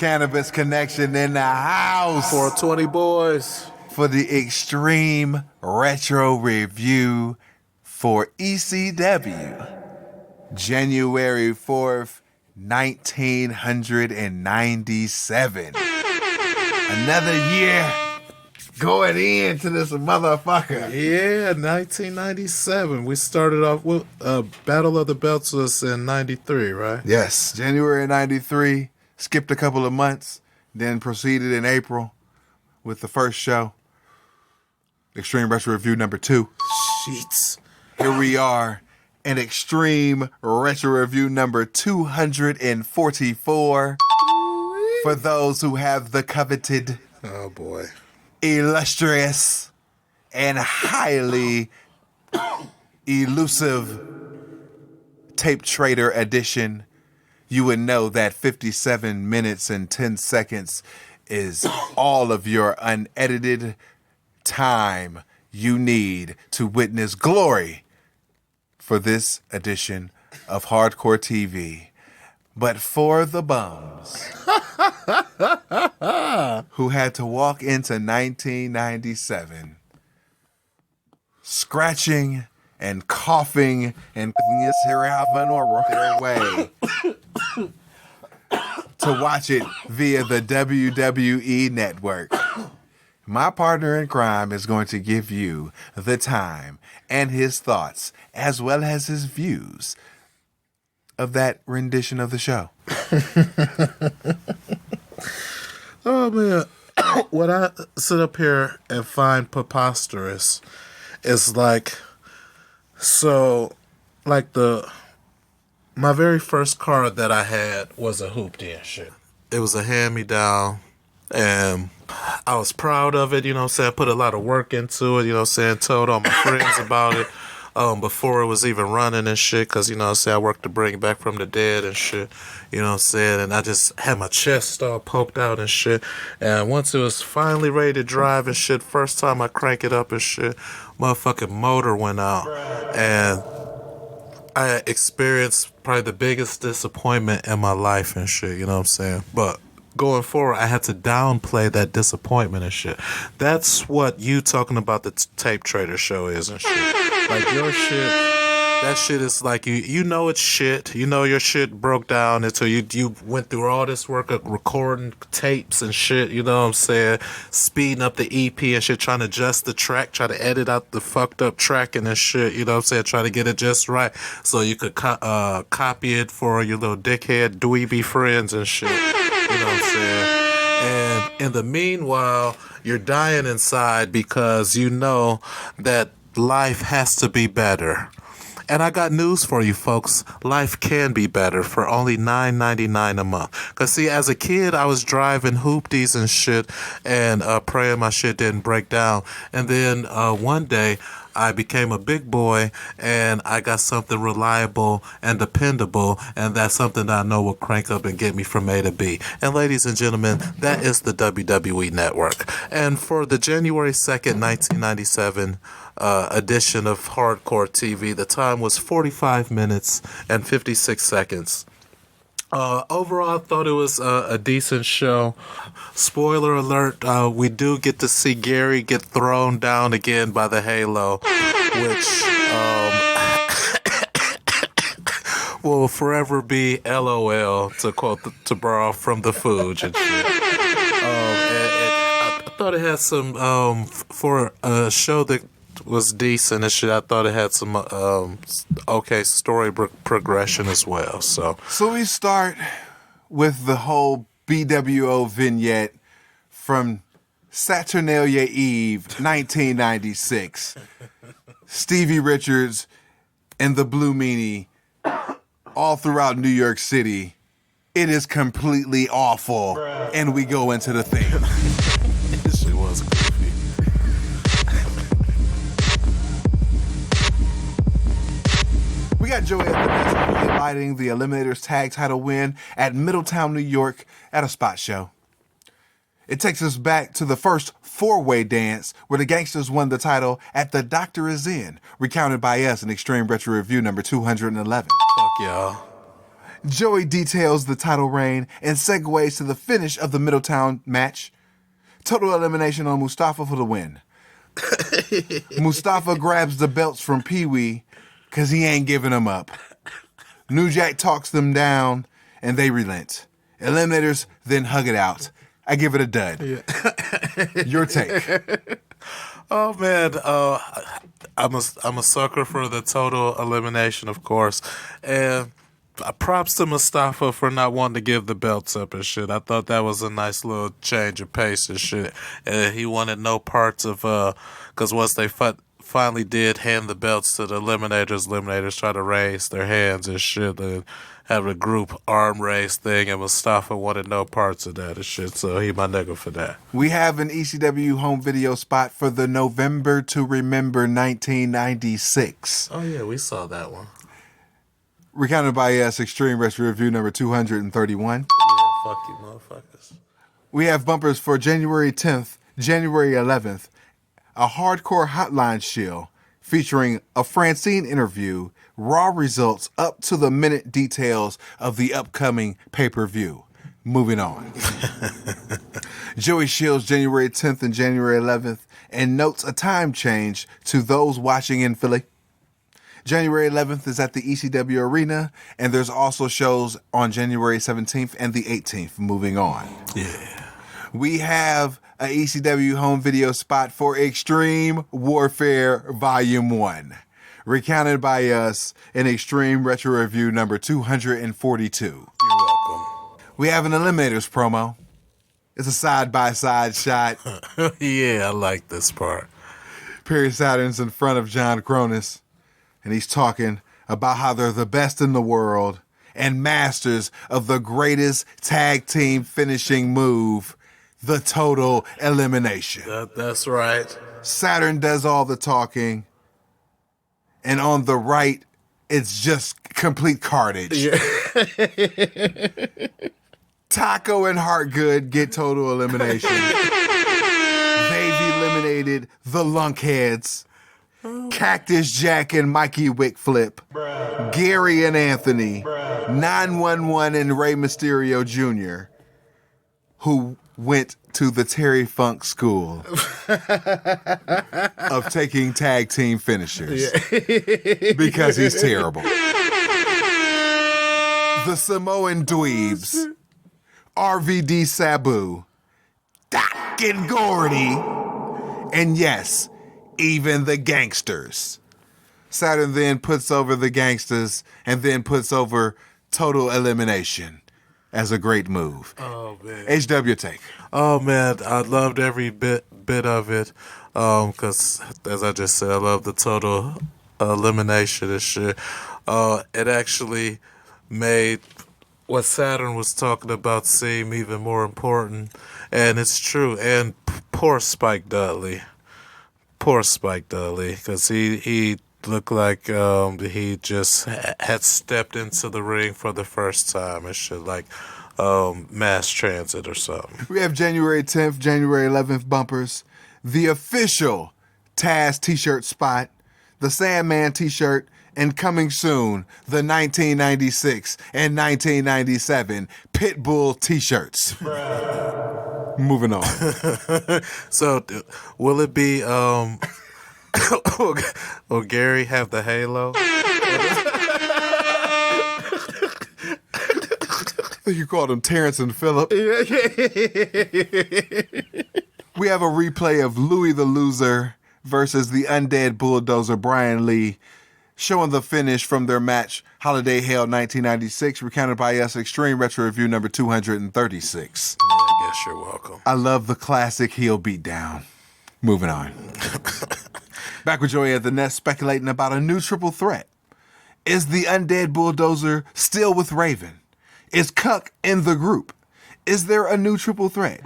Cannabis Connection in the house. 420 boys. For the Extreme Retro Review for ECW. January 4th, 1997. Another year going into this motherfucker. Yeah, 1997. We started off with Battle of the Belts was in 93, right? Yes, January 93. Skipped a couple of months, then proceeded in April with the first show. Extreme Retro Review number 2. Sheets. Here we are in Extreme Retro Review number 244. For those who have the coveted, oh boy, illustrious, and highly elusive Tape Trader edition, you would know that 57 minutes and 10 seconds is all of your unedited time you need to witness glory for this edition of Hardcore TV. But for the bums who had to walk into 1997 scratching and coughing and their way to watch it via the WWE Network, my partner in crime is going to give you the time and his thoughts, as well as his views of that rendition of the show. Oh man, what I sit up here and find preposterous is my very first car that I had was a hoopty and shit. It was a hand-me-down, and I was proud of it, you know what I'm saying? I put a lot of work into it, you know what I'm saying? Told all my friends about it before it was even running and shit, because, you know what I'm saying, I worked to bring it back from the dead and shit, you know what I'm saying? And I just had my chest all poked out and shit. And once it was finally ready to drive and shit, first time I crank it up and shit, motherfucking motor went out. And I experienced probably the biggest disappointment in my life and shit, you know what I'm saying? But going forward, I had to downplay that disappointment and shit. That's what you talking about the Tape Trader show is and shit. Like your shit, that shit is like you know it's shit. You know your shit broke down until you went through all this work of recording tapes and shit, you know what I'm saying? Speeding up the EP and shit, trying to adjust the track, try to edit out the fucked up tracking and shit, you know what I'm saying? Try to get it just right so you could copy it for your little dickhead dweeby friends and shit. You know what I'm saying? And in the meanwhile, you're dying inside because you know that life has to be better. And I got news for you folks. Life can be better for only $9.99 a month. Because see, as a kid, I was driving hoopties and shit and praying my shit didn't break down. And then one day, I became a big boy and I got something reliable and dependable, and that's something that I know will crank up and get me from A to B. And ladies and gentlemen, that is the WWE Network. And for the January 2nd, 1997 edition of Hardcore TV, the time was 45 minutes and 56 seconds. Overall, I thought it was a decent show. Spoiler alert, we do get to see Gary get thrown down again by the Halo, which will forever be LOL, to quote, to borrow from the Fuge and shit. I thought it had some, for a show that was decent and shit, I thought it had some okay story progression as well. So we start with the whole BWO vignette from Saturnalia Eve, 1996. Stevie Richards and the Blue Meanie all throughout New York City. It is completely awful. Bruh. And we go into the thing. This shit was goofy. We got Joey at the best highlighting the Eliminators tag title win at Middletown, New York at a spot show. It takes us back to the first four-way dance where the Gangsters won the title at The Doctor Is In, recounted by us in Extreme Retro Review number 211. Fuck y'all. Joey details the title reign and segues to the finish of the Middletown match. Total elimination on Mustafa for the win. Mustafa grabs the belts from Pee-wee because he ain't giving them up. New Jack talks them down and they relent. Eliminators then hug it out. I give it a dud. Yeah. Your take. Oh man, I'm a sucker for the total elimination, of course, and props to Mustafa for not wanting to give the belts up and shit. I thought that was a nice little change of pace and shit. And he wanted no parts of because once they finally did hand the belts to the eliminators try to raise their hands and shit and have a group arm race thing, and Mustafa wanted no parts of that and shit, so he my nigga for that. We have an ECW home video spot for the November to Remember 1996. Oh yeah, we saw that one. Recounted by us, Extreme Retro Review number 231. Yeah, fuck you motherfuckers. We have bumpers for January 10th, January 11th, a hardcore hotline shield featuring a Francine interview, raw results up to the minute details of the upcoming pay-per-view. Moving on. Joey Shields January 10th and January 11th and notes a time change to those watching in Philly. January 11th is at the ECW Arena, and there's also shows on January 17th and the 18th. Moving on. Yeah. We have a ECW home video spot for Extreme Warfare Volume 1. Recounted by us in Extreme Retro Review number 242. You're welcome. We have an Eliminators promo. It's a side-by-side shot. Yeah, I like this part. Perry Saturn's in front of John Cronus, and he's talking about how they're the best in the world and masters of the greatest tag team finishing move, the total elimination. That's right. Saturn does all the talking, and on the right, it's just complete carnage. Yeah. Taco and Hartgood get total elimination. They've eliminated the Lunkheads, Cactus Jack and Mikey Wickflip, Gary and Anthony, 911 and Rey Mysterio Jr., who went to the Terry Funk School of taking tag team finishers because he's terrible. The Samoan Dweebs, RVD Sabu, Doc and Gordy, and yes, even the Gangsters. Saturn then puts over the Gangsters and then puts over total elimination as a great move. Oh man. HW take. Oh man, I loved every bit of it. Cause as I just said, I love the total elimination and shit. It actually made what Saturn was talking about seem even more important, and it's true. And poor Spike Dudley, because he looked like he just had stepped into the ring for the first time and shit, like mass transit or something. We have January 10th, January 11th bumpers, the official Taz t-shirt spot, the Sandman t-shirt, and coming soon, the 1996 and 1997 Pitbull t-shirts. Moving on. So, will it be, will Gary have the halo? I think you called him Terrence and Phillip. We have a replay of Louis the Loser versus the Undead Bulldozer Brian Lee, showing the finish from their match Holiday Hell 1996, recounted by us Extreme Retro Review number 236. Yeah, I guess you're welcome. I love the classic heel beatdown. Moving on. Back with Joey at the Nest, speculating about a new triple threat. Is the Undead Bulldozer still with Raven? Is Cuck in the group? Is there a new triple threat?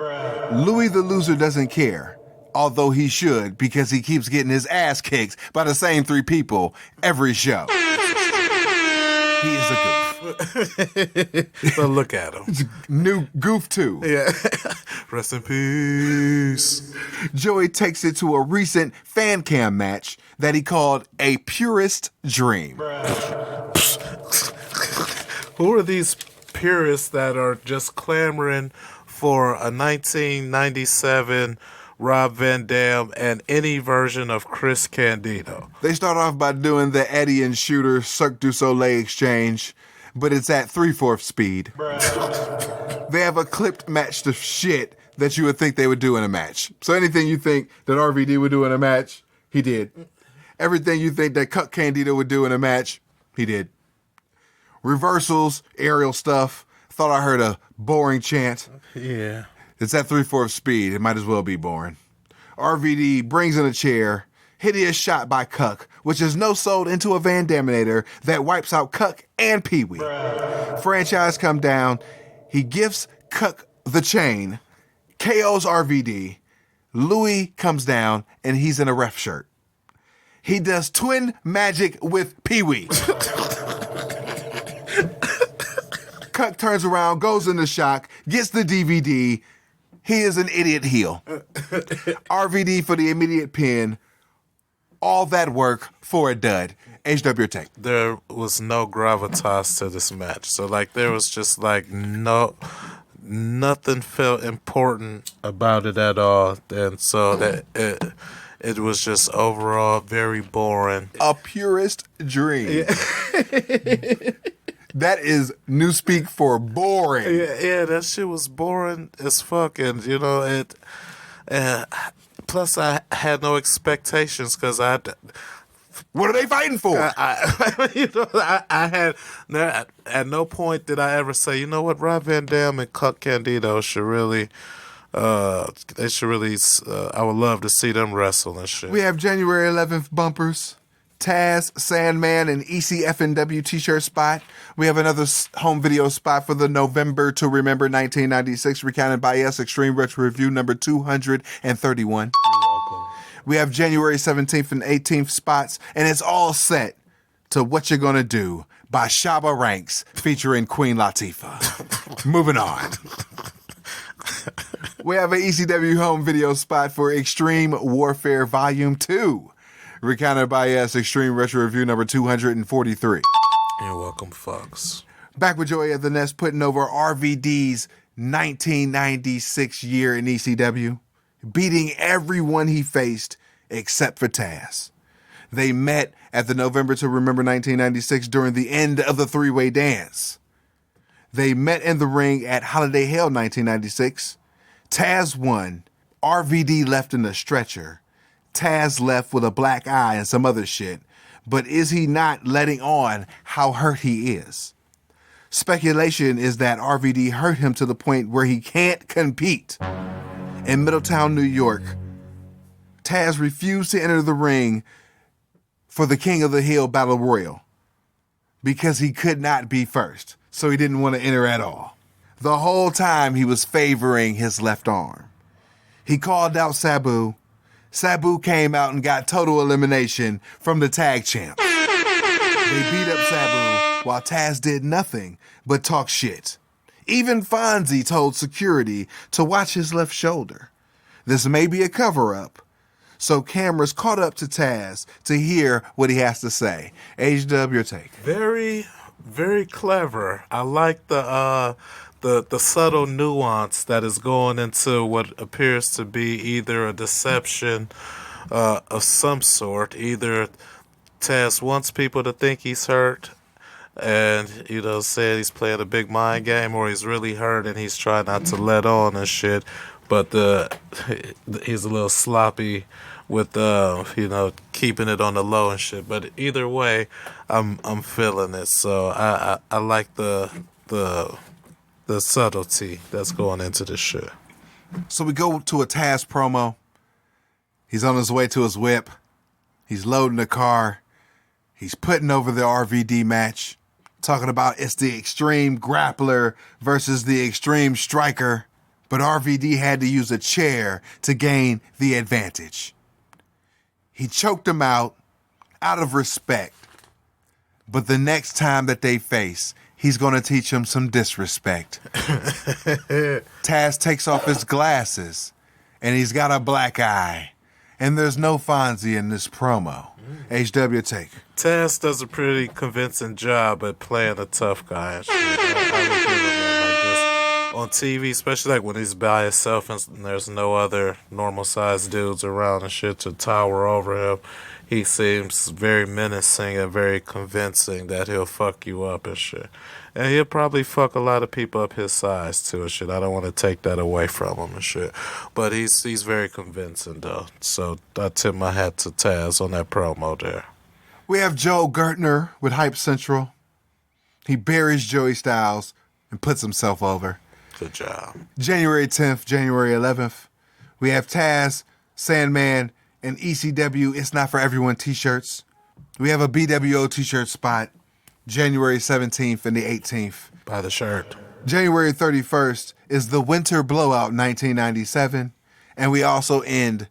Louis the Loser doesn't care, although he should, because he keeps getting his ass kicked by the same three people every show. He is a goof. But look at him. New goof too. Yeah. Rest in peace. Joey takes it to a recent fan cam match that he called a purist dream. who are these purists that are just clamoring for a 1997 Rob Van Dam and any version of Chris Candido? They start off by doing the Eddie and Shooter Cirque du Soleil exchange, but it's at 3/4 speed. They have a clipped match to shit that you would think they would do in a match. So anything you think that RVD would do in a match, he did. Everything you think that Cuck Candido would do in a match, he did. Reversals, aerial stuff. Thought I heard a boring chant. Yeah. It's at 3/4 speed. It might as well be boring. RVD brings in a chair. Hideous shot by Cuck, which is no-sold into a Van Daminator that wipes out Cuck and Pee-wee. Franchise come down. He gifts Cuck the chain. KO's RVD. Louis comes down, and he's in a ref shirt. He does twin magic with Pee-wee. Cuck turns around, goes into shock, gets the DVD. He is an idiot heel. RVD for the immediate pin. All that work for a dud. HW take. There was no gravitas to this match. So, there was just, nothing felt important about it at all. And so that it was just overall very boring. A purist dream. Yeah. That is new speak for boring. Yeah, that shit was boring as fuck. And, plus I had no expectations because what are they fighting for? I had at no point did I ever say, you know what, Rob Van Dam and Cuck Candido should really, they should really. I would love to see them wrestle and shit. We have January 11th bumpers. Taz, Sandman, and ECFNW t-shirt spot. We have another home video spot for the November to Remember 1996 recounted by us Extreme Retro Review number 231. We have January 17th and 18th spots, and it's all set to What You're Gonna Do by Shabba Ranks featuring Queen Latifah. Moving on. We have an ECW home video spot for Extreme Warfare Volume 2. Recounted by us, Extreme Retro Review number 243. You're welcome, folks. Back with Joey at the Nest, putting over RVD's 1996 year in ECW, beating everyone he faced except for Taz. They met at the November to Remember 1996 during the end of the three-way dance. They met in the ring at Holiday Hell 1996. Taz won. RVD left in a stretcher. Taz left with a black eye and some other shit, but is he not letting on how hurt he is? Speculation is that RVD hurt him to the point where he can't compete. In Middletown, New York, Taz refused to enter the ring for the King of the Hill Battle Royal because he could not be first, so he didn't want to enter at all. The whole time he was favoring his left arm. He called out Sabu. Sabu came out and got total elimination from the tag champ. They beat up Sabu while Taz did nothing but talk shit. Even Fonzie told security to watch his left shoulder. This may be a cover-up, so cameras caught up to Taz to hear what he has to say. HW, your take. Very, very clever. I like the subtle nuance that is going into what appears to be either a deception of some sort. Either Taz wants people to think he's hurt and, said he's playing a big mind game, or he's really hurt and he's trying not to let on and shit. But he's a little sloppy with, keeping it on the low and shit. But either way, I'm feeling it. So I like the subtlety that's going into this shit. So we go to a Taz promo. He's on his way to his whip. He's loading the car. He's putting over the RVD match. Talking about it's the Extreme Grappler versus the Extreme Striker. But RVD had to use a chair to gain the advantage. He choked him out of respect. But the next time that they face, he's going to teach him some disrespect. Taz takes off his glasses, and he's got a black eye. And there's no Fonzie in this promo. HW take. Taz does a pretty convincing job at playing a tough guy and shit. I would give him that, like, just on TV, especially like when he's by himself and there's no other normal sized dudes around and shit to tower over him. He seems very menacing and very convincing that he'll fuck you up and shit. And he'll probably fuck a lot of people up his size too and shit. I don't want to take that away from him and shit. But he's very convincing though. So I tip my hat to Taz on that promo there. We have Joe Gertner with Hype Central. He buries Joey Styles and puts himself over. Good job. January 10th, January 11th, we have Taz, Sandman, and ECW It's Not For Everyone t-shirts. We have a BWO t-shirt spot January 17th and the 18th. Buy the shirt. January 31st is the Winter Blowout 1997. And we also end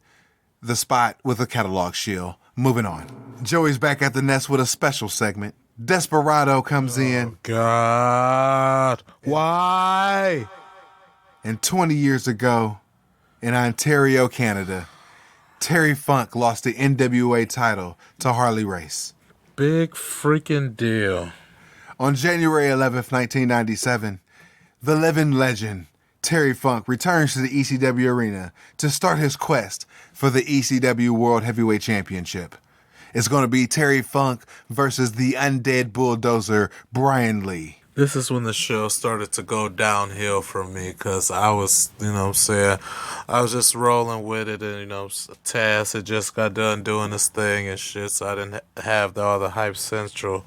the spot with a catalog shield. Moving on. Joey's back at the nest with a special segment. Desperado comes in. God. Why? And 20 years ago, in Ontario, Canada, Terry Funk lost the NWA title to Harley Race. Big freaking deal. On January 11th, 1997, the living legend, Terry Funk, returns to the ECW arena to start his quest for the ECW World Heavyweight Championship. It's going to be Terry Funk versus the undead bulldozer, Brian Lee. This is when the show started to go downhill for me because I was, you know what I'm saying, I was just rolling with it and, you know, Taz had just got done doing this thing and shit, so I didn't have all the Hype Central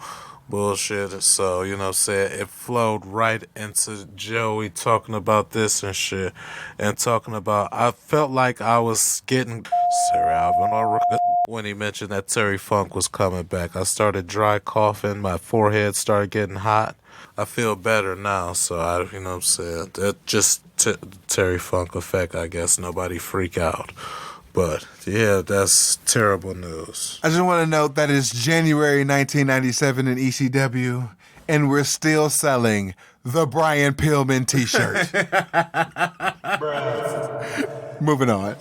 bullshit. So, you know what I'm saying, it flowed right into Joey talking about this and shit and talking about, I felt like I was getting Sir Alvin when he mentioned that Terry Funk was coming back. I started dry coughing, my forehead started getting hot. I feel better now, so you know what I'm saying? That just Terry Funk effect, I guess. Nobody freak out. But, yeah, that's terrible news. I just want to note that it's January 1997 in ECW, and we're still selling the Brian Pillman t-shirt. Moving on.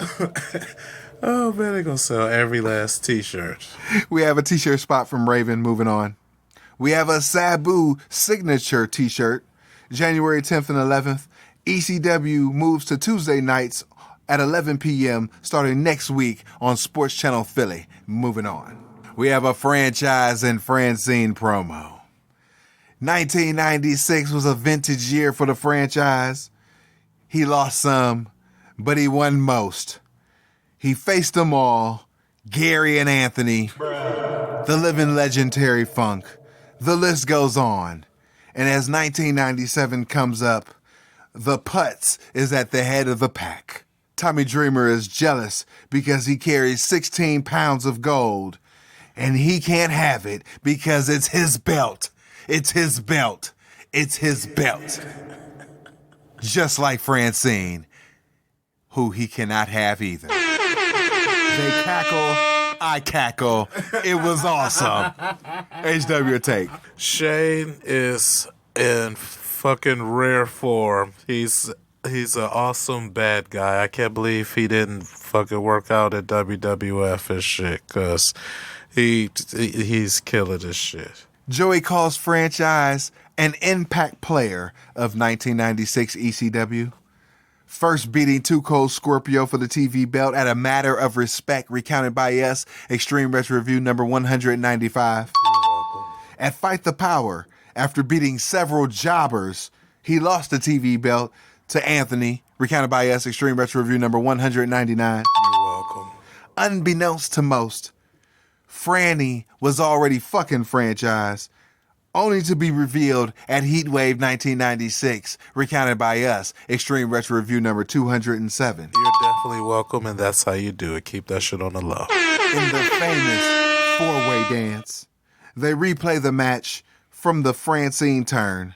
Oh, man, they're going to sell every last t-shirt. We have a t-shirt spot from Raven. Moving on. We have a Sabu signature t-shirt, January 10th and 11th. ECW moves to Tuesday nights at 11 p.m. starting next week on Sports Channel Philly. Moving on. We have a Franchise and Francine promo. 1996 was a vintage year for the franchise. He lost some, but he won most. He faced them all, Gary and Anthony, the living legend Terry Funk. The list goes on. And as 1997 comes up, the Putz is at the head of the pack. Tommy Dreamer is jealous because he carries 16 pounds of gold. And he can't have it because it's his belt. It's his belt. It's his belt. Just like Francine, who he cannot have either. They cackle. I cackle. It was awesome. HW take. Shane is in fucking rare form. He's an awesome bad guy. I can't believe he didn't fucking work out at WWF and shit, cause he's killing this shit. Joey calls Franchise an impact player of 1996 ECW. First beating Too Cold Scorpio for the TV belt at a matter of respect recounted by us, Extreme Retro Review number 195. At Fight the Power, after beating several jobbers, he lost the TV belt to Anthony, recounted by us, Extreme Retro Review number 199. You're welcome. Unbeknownst to most, Franny was already fucking Franchise, only to be revealed at Heatwave 1996, recounted by us, Extreme Retro Review number 207. You're definitely welcome, and that's how you do it. Keep that shit on the low. In the famous four-way dance, they replay the match from the Francine turn.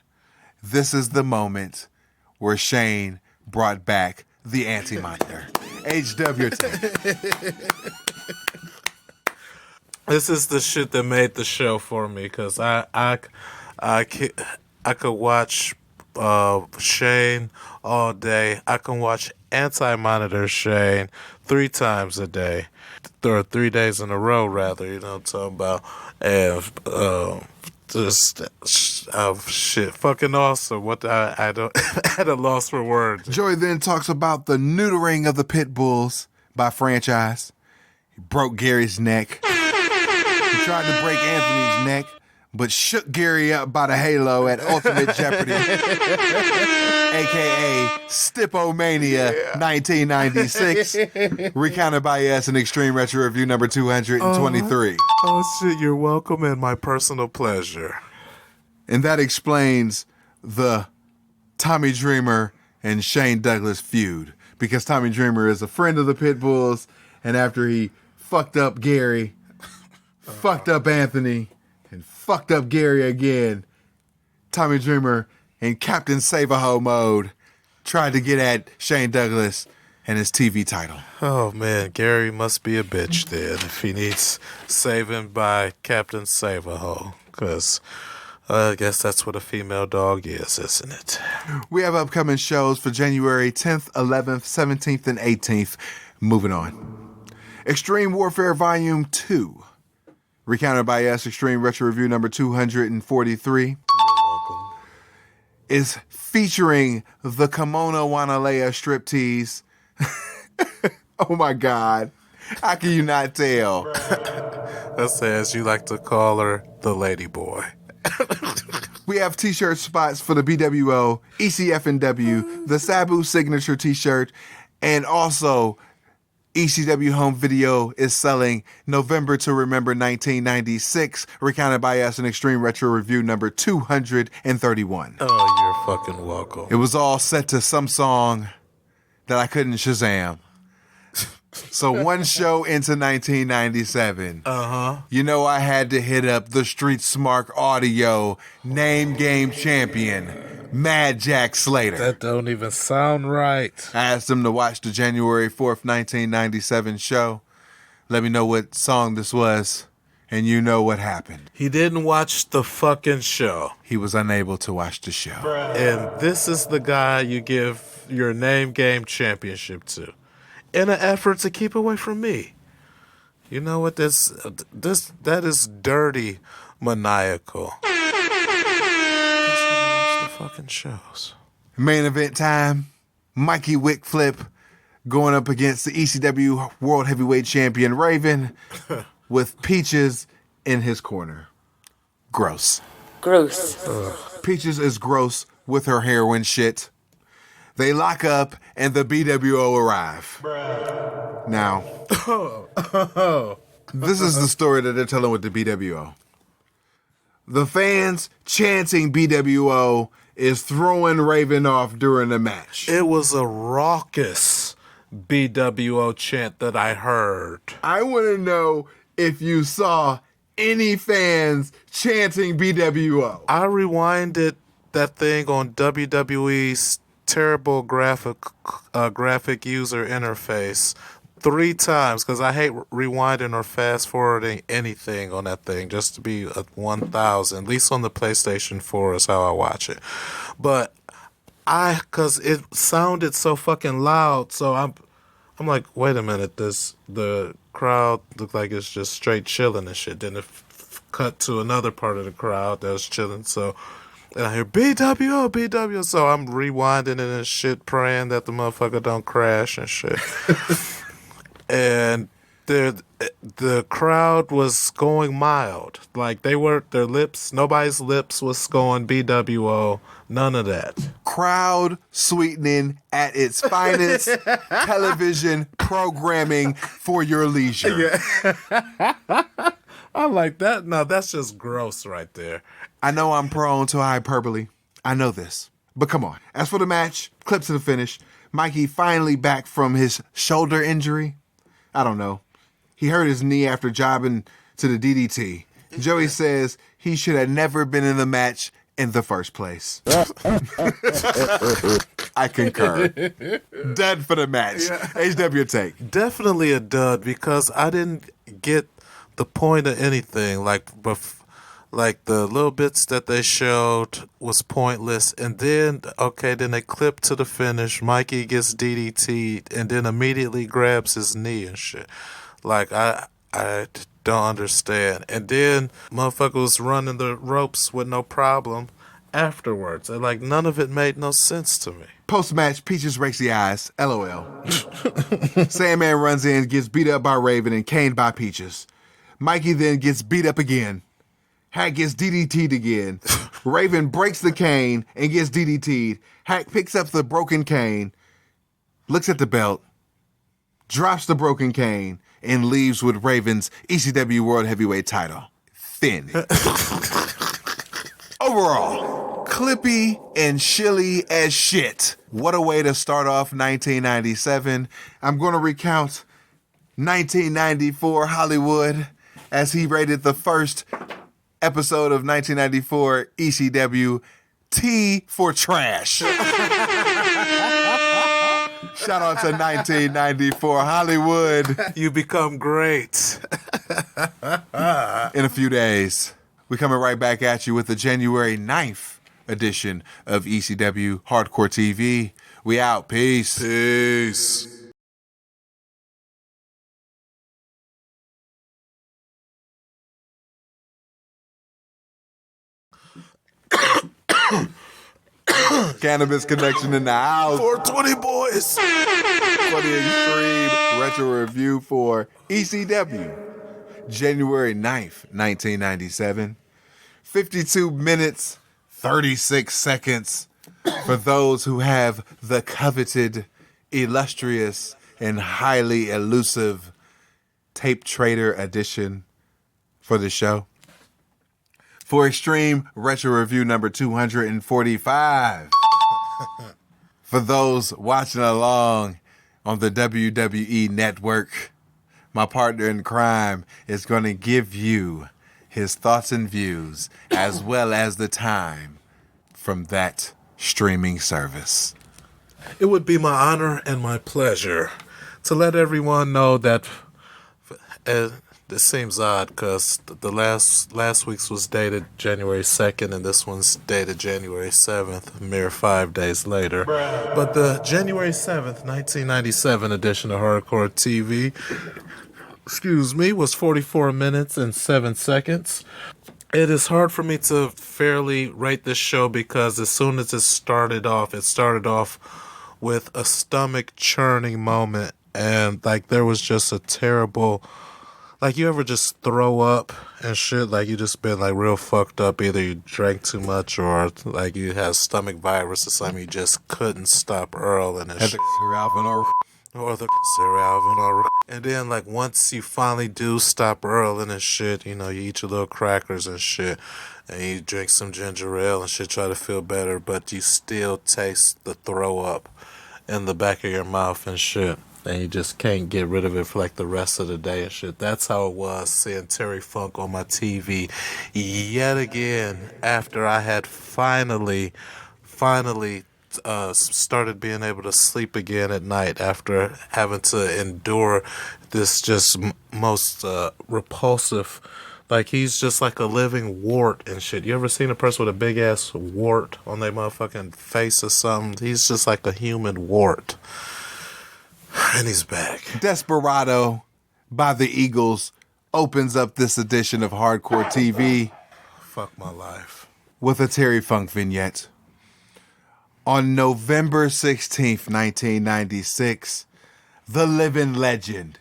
This is the moment where Shane brought back the Anti-Monitor. HWT. This is the shit that made the show for me, because I could watch Shane all day. I can watch Anti-Monitor Shane 3 times a day. Or 3 days in a row, rather, you know what I'm talking about. And just shit, fucking awesome. What I don't at a loss for words. Joey then talks about the neutering of the pit bulls by franchise. He broke Gary's neck. He tried to break Anthony's neck, but shook Gary up by the halo at Ultimate Jeopardy, a.k.a. Stipomania 1996, recounted by us in Extreme Retro Review number 223. Oh, shit, you're welcome and my personal pleasure. And that explains the Tommy Dreamer and Shane Douglas feud, because Tommy Dreamer is a friend of the Pit Bulls, and after he fucked up Gary, fucked up Anthony, and fucked up Gary again, Tommy Dreamer in Captain Save-A-Ho mode tried to get at Shane Douglas and his TV title. Oh man, Gary must be a bitch then if he needs saving by Captain Save-A-Ho, because I guess that's what a female dog is, isn't it? We have upcoming shows for January 10th, 11th, 17th, and 18th. Moving on. Extreme Warfare Volume 2. Recounted by us, Extreme Retro Review number 243, is featuring the Kimono Wanalea striptease. Oh my God. How can you not tell? That's as you like to call her, the lady boy. We have t-shirt spots for the BWO, ECFNW, the Sabu signature t-shirt, and also ECW home video is selling November to Remember 1996, recounted by us in Extreme Retro Review number 231. Oh, you're fucking welcome. It was all set to some song that I couldn't Shazam. So one show into 1997, you know I had to hit up the Street Smart Audio name game champion, Mad Jack Slater. That don't even sound right. I asked him to watch the January 4th, 1997 show. Let me know what song this was, and you know what happened. He didn't watch the fucking show. He was unable to watch the show. And this is the guy you give your name game championship to, in an effort to keep away from me. You know what? That is dirty, maniacal. Fucking shows. Main event time. Mikey Wickflip going up against the ECW World Heavyweight Champion Raven with Peaches in his corner. Gross. Peaches is gross with her heroin shit. They lock up and the BWO arrive. Now, this is the story that they're telling with the BWO. The fans chanting BWO is throwing Raven off during the match. It was a raucous BWO chant that I heard. I want to know if you saw any fans chanting BWO. I rewinded that thing on WWE's terrible graphic user interface 3 times, because I hate rewinding or fast forwarding anything on that thing, just to be at 1,000. At least on the PlayStation 4 is how I watch it. But because it sounded so fucking loud, so I'm like, wait a minute, the crowd looked like it's just straight chilling and shit. Then it cut to another part of the crowd that was chilling, so. And I hear BWO, so I'm rewinding it and shit, praying that the motherfucker don't crash and shit. And the crowd was going mild. Like their lips, nobody's lips was going BWO, none of that. Crowd sweetening at its finest, television programming for your leisure. Yeah. I like that. No, that's just gross right there. I know I'm prone to hyperbole. I know this. But come on. As for the match, clip to the finish, Mikey finally back from his shoulder injury. I don't know. He hurt his knee after jobbing to the DDT. Joey says he should have never been in the match in the first place. I concur. Dud for the match. Yeah. HW take. Definitely a dud, because I didn't get the point of anything. Like, Like the little bits that they showed was pointless, and then then they clip to the finish. Mikey gets DDT'd, and then immediately grabs his knee and shit. Like I don't understand. And then motherfucker was running the ropes with no problem afterwards, and like none of it made no sense to me. Post-match, Peaches rakes the eyes. LOL. Sandman runs in, gets beat up by Raven and caned by Peaches. Mikey then gets beat up again. Hack gets DDT'd again. Raven breaks the cane and gets DDT'd. Hack picks up the broken cane, looks at the belt, drops the broken cane, and leaves with Raven's ECW World Heavyweight title. Thin. Overall, clippy and shilly as shit. What a way to start off 1997. I'm going to recount 1994 Hollywood as he rated the first episode of 1994 ECW T for Trash. Shout out to 1994 Hollywood. You become great. In a few days, we're coming right back at you with the January 9th edition of ECW Hardcore TV. We out. Peace. Peace. Cannabis Connection in the house. 420 boys. For the extreme retro review for ECW, January 9th, 1997. 52 minutes, 36 seconds for those who have the coveted, illustrious, and highly elusive Tape Trader edition for the show. For Extreme Retro Review number 245. For those watching along on the WWE Network, my partner in crime is going to give you his thoughts and views as well as the time from that streaming service. It would be my honor and my pleasure to let everyone know that this seems odd because the last week's was dated January 2nd and this one's dated January 7th, a mere 5 days later. Bruh. But the January 7th, 1997 edition of Hardcore TV, was 44 minutes and 7 seconds. It is hard for me to fairly rate this show because as soon as it started off with a stomach churning moment, and like there was just a terrible, like you ever just throw up and shit, like you just been like real fucked up, either you drank too much or like you had stomach virus or something, you just couldn't stop Earl and his shit. Or the and then like once you finally do stop Earl and his shit, you know, you eat your little crackers and shit, and you drink some ginger ale and shit, try to feel better, but you still taste the throw up in the back of your mouth and shit, and you just can't get rid of it for like the rest of the day and shit. That's how it was seeing Terry Funk on my TV yet again after I had finally started being able to sleep again at night after having to endure this just most repulsive, like he's just like a living wart and shit. You ever seen a person with a big ass wart on their motherfucking face or something? He's just like a human wart. And he's back. Desperado by the Eagles opens up this edition of Hardcore TV. Fuck my life. With a Terry Funk vignette. On November 16th, 1996, the living legend,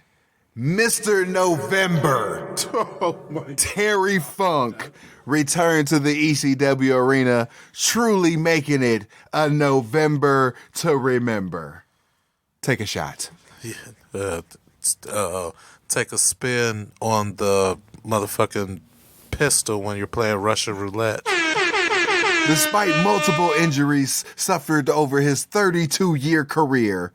Mr. November, Terry Funk, returned to the ECW arena, truly making it a November to remember. Take a shot. Yeah, take a spin on the motherfucking pistol when you're playing Russian roulette. Despite multiple injuries suffered over his 32-year career,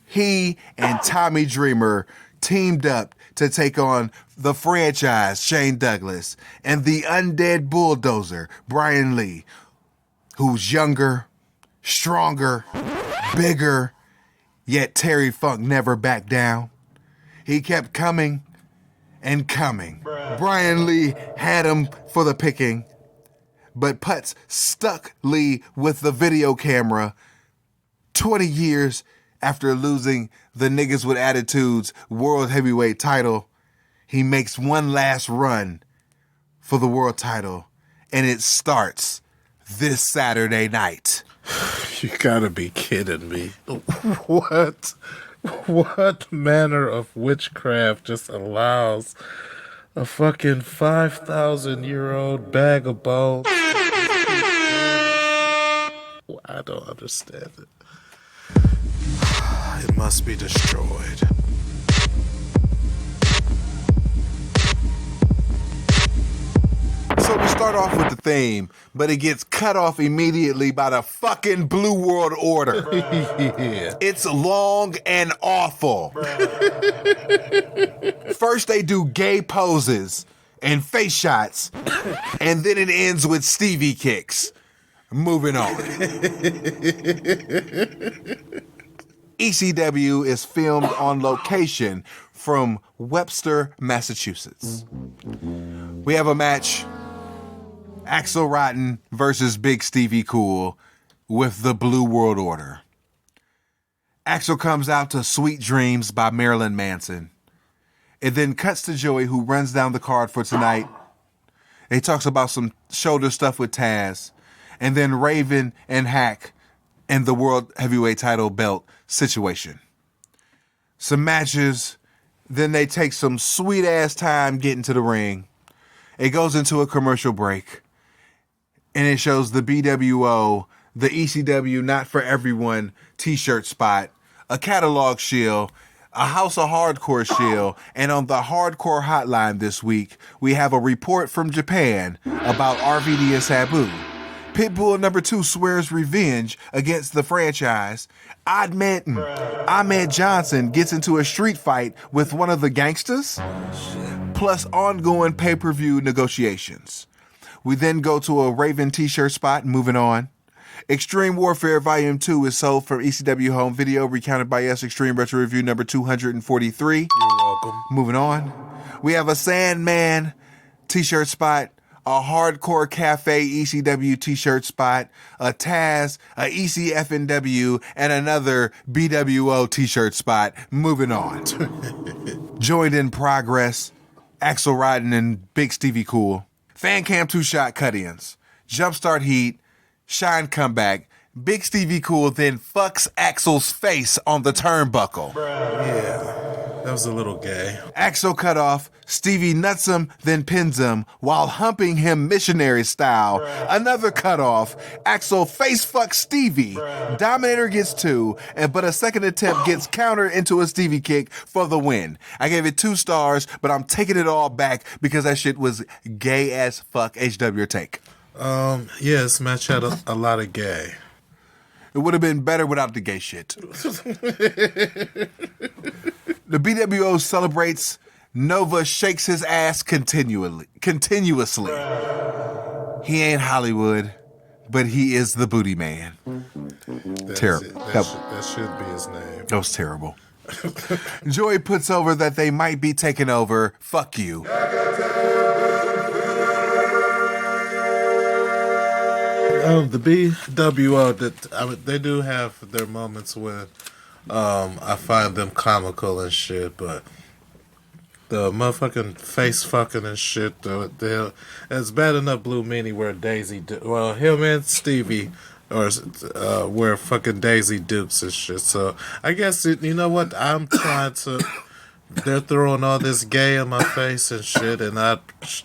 he and Tommy Dreamer teamed up to take on the franchise Shane Douglas and the undead bulldozer Brian Lee, who's younger, stronger, bigger, yet Terry Funk never backed down. He kept coming and coming. Brian Lee had him for the picking, but Putz stuck Lee with the video camera 20 years after losing the Niggas with Attitudes World Heavyweight title. He makes one last run for the world title, and it starts this Saturday night. You gotta be kidding me. What manner of witchcraft just allows a fucking 5,000-year-old bag of bones? I don't understand it. It must be destroyed. So we start off with the theme, but it gets cut off immediately by the fucking Blue World Order. Yeah. It's long and awful. First they do gay poses and face shots, and then it ends with Stevie kicks. Moving on. ECW is filmed on location from Webster, Massachusetts. We have a match, Axel Rotten versus Big Stevie Cool with the Blue World Order. Axel comes out to Sweet Dreams by Marilyn Manson. It then cuts to Joey, who runs down the card for tonight. He talks about some shoulder stuff with Taz. And then Raven and Hack and the World Heavyweight title belt situation. Some matches. Then they take some sweet-ass time getting to the ring. It goes into a commercial break. And it shows the BWO, the ECW Not For Everyone t-shirt spot, a catalog shield, a House of Hardcore shield, and on the Hardcore Hotline this week, we have a report from Japan about RVD and Sabu. Pitbull number 2 swears revenge against the franchise. Ahmed Johnson gets into a street fight with one of the gangsters, plus ongoing pay-per-view negotiations. We then go to a Raven t-shirt spot, moving on. Extreme Warfare Volume 2 is sold from ECW Home Video, recounted by us, Extreme Retro Review number 243. You're welcome. Moving on. We have a Sandman t-shirt spot, a Hardcore Cafe ECW t-shirt spot, a Taz, a ECFNW, and another BWO t-shirt spot. Moving on. Joined in progress, Axel Rotten and Big Stevie Cool. Fan cam 2-shot cut-ins. Jumpstart heat. Shine comeback. Big Stevie Cool then fucks Axel's face on the turnbuckle. Yeah. That was a little gay. Axel cut off. Stevie nuts him, then pins him while humping him missionary style. Another cut off. Axel face fucks Stevie. Dominator gets 2, but a second attempt gets countered into a Stevie kick for the win. I gave it 2 stars, but I'm taking it all back because that shit was gay as fuck. HW, your take. Yeah, this match had a lot of gay. It would have been better without the gay shit. The BWO celebrates. Nova shakes his ass continuously. He ain't Hollywood, but he is the booty man. Terrible. That should be his name. That was terrible. Joey puts over that they might be taking over. Fuck you. The BWO, they do have their moments when I find them comical and shit, but the motherfucking face fucking and shit, it's bad enough Blue Meanie where Daisy, him and Stevie where fucking Daisy dupes and shit. So I guess, you know what, I'm trying to, they're throwing all this gay in my face and shit, and I'm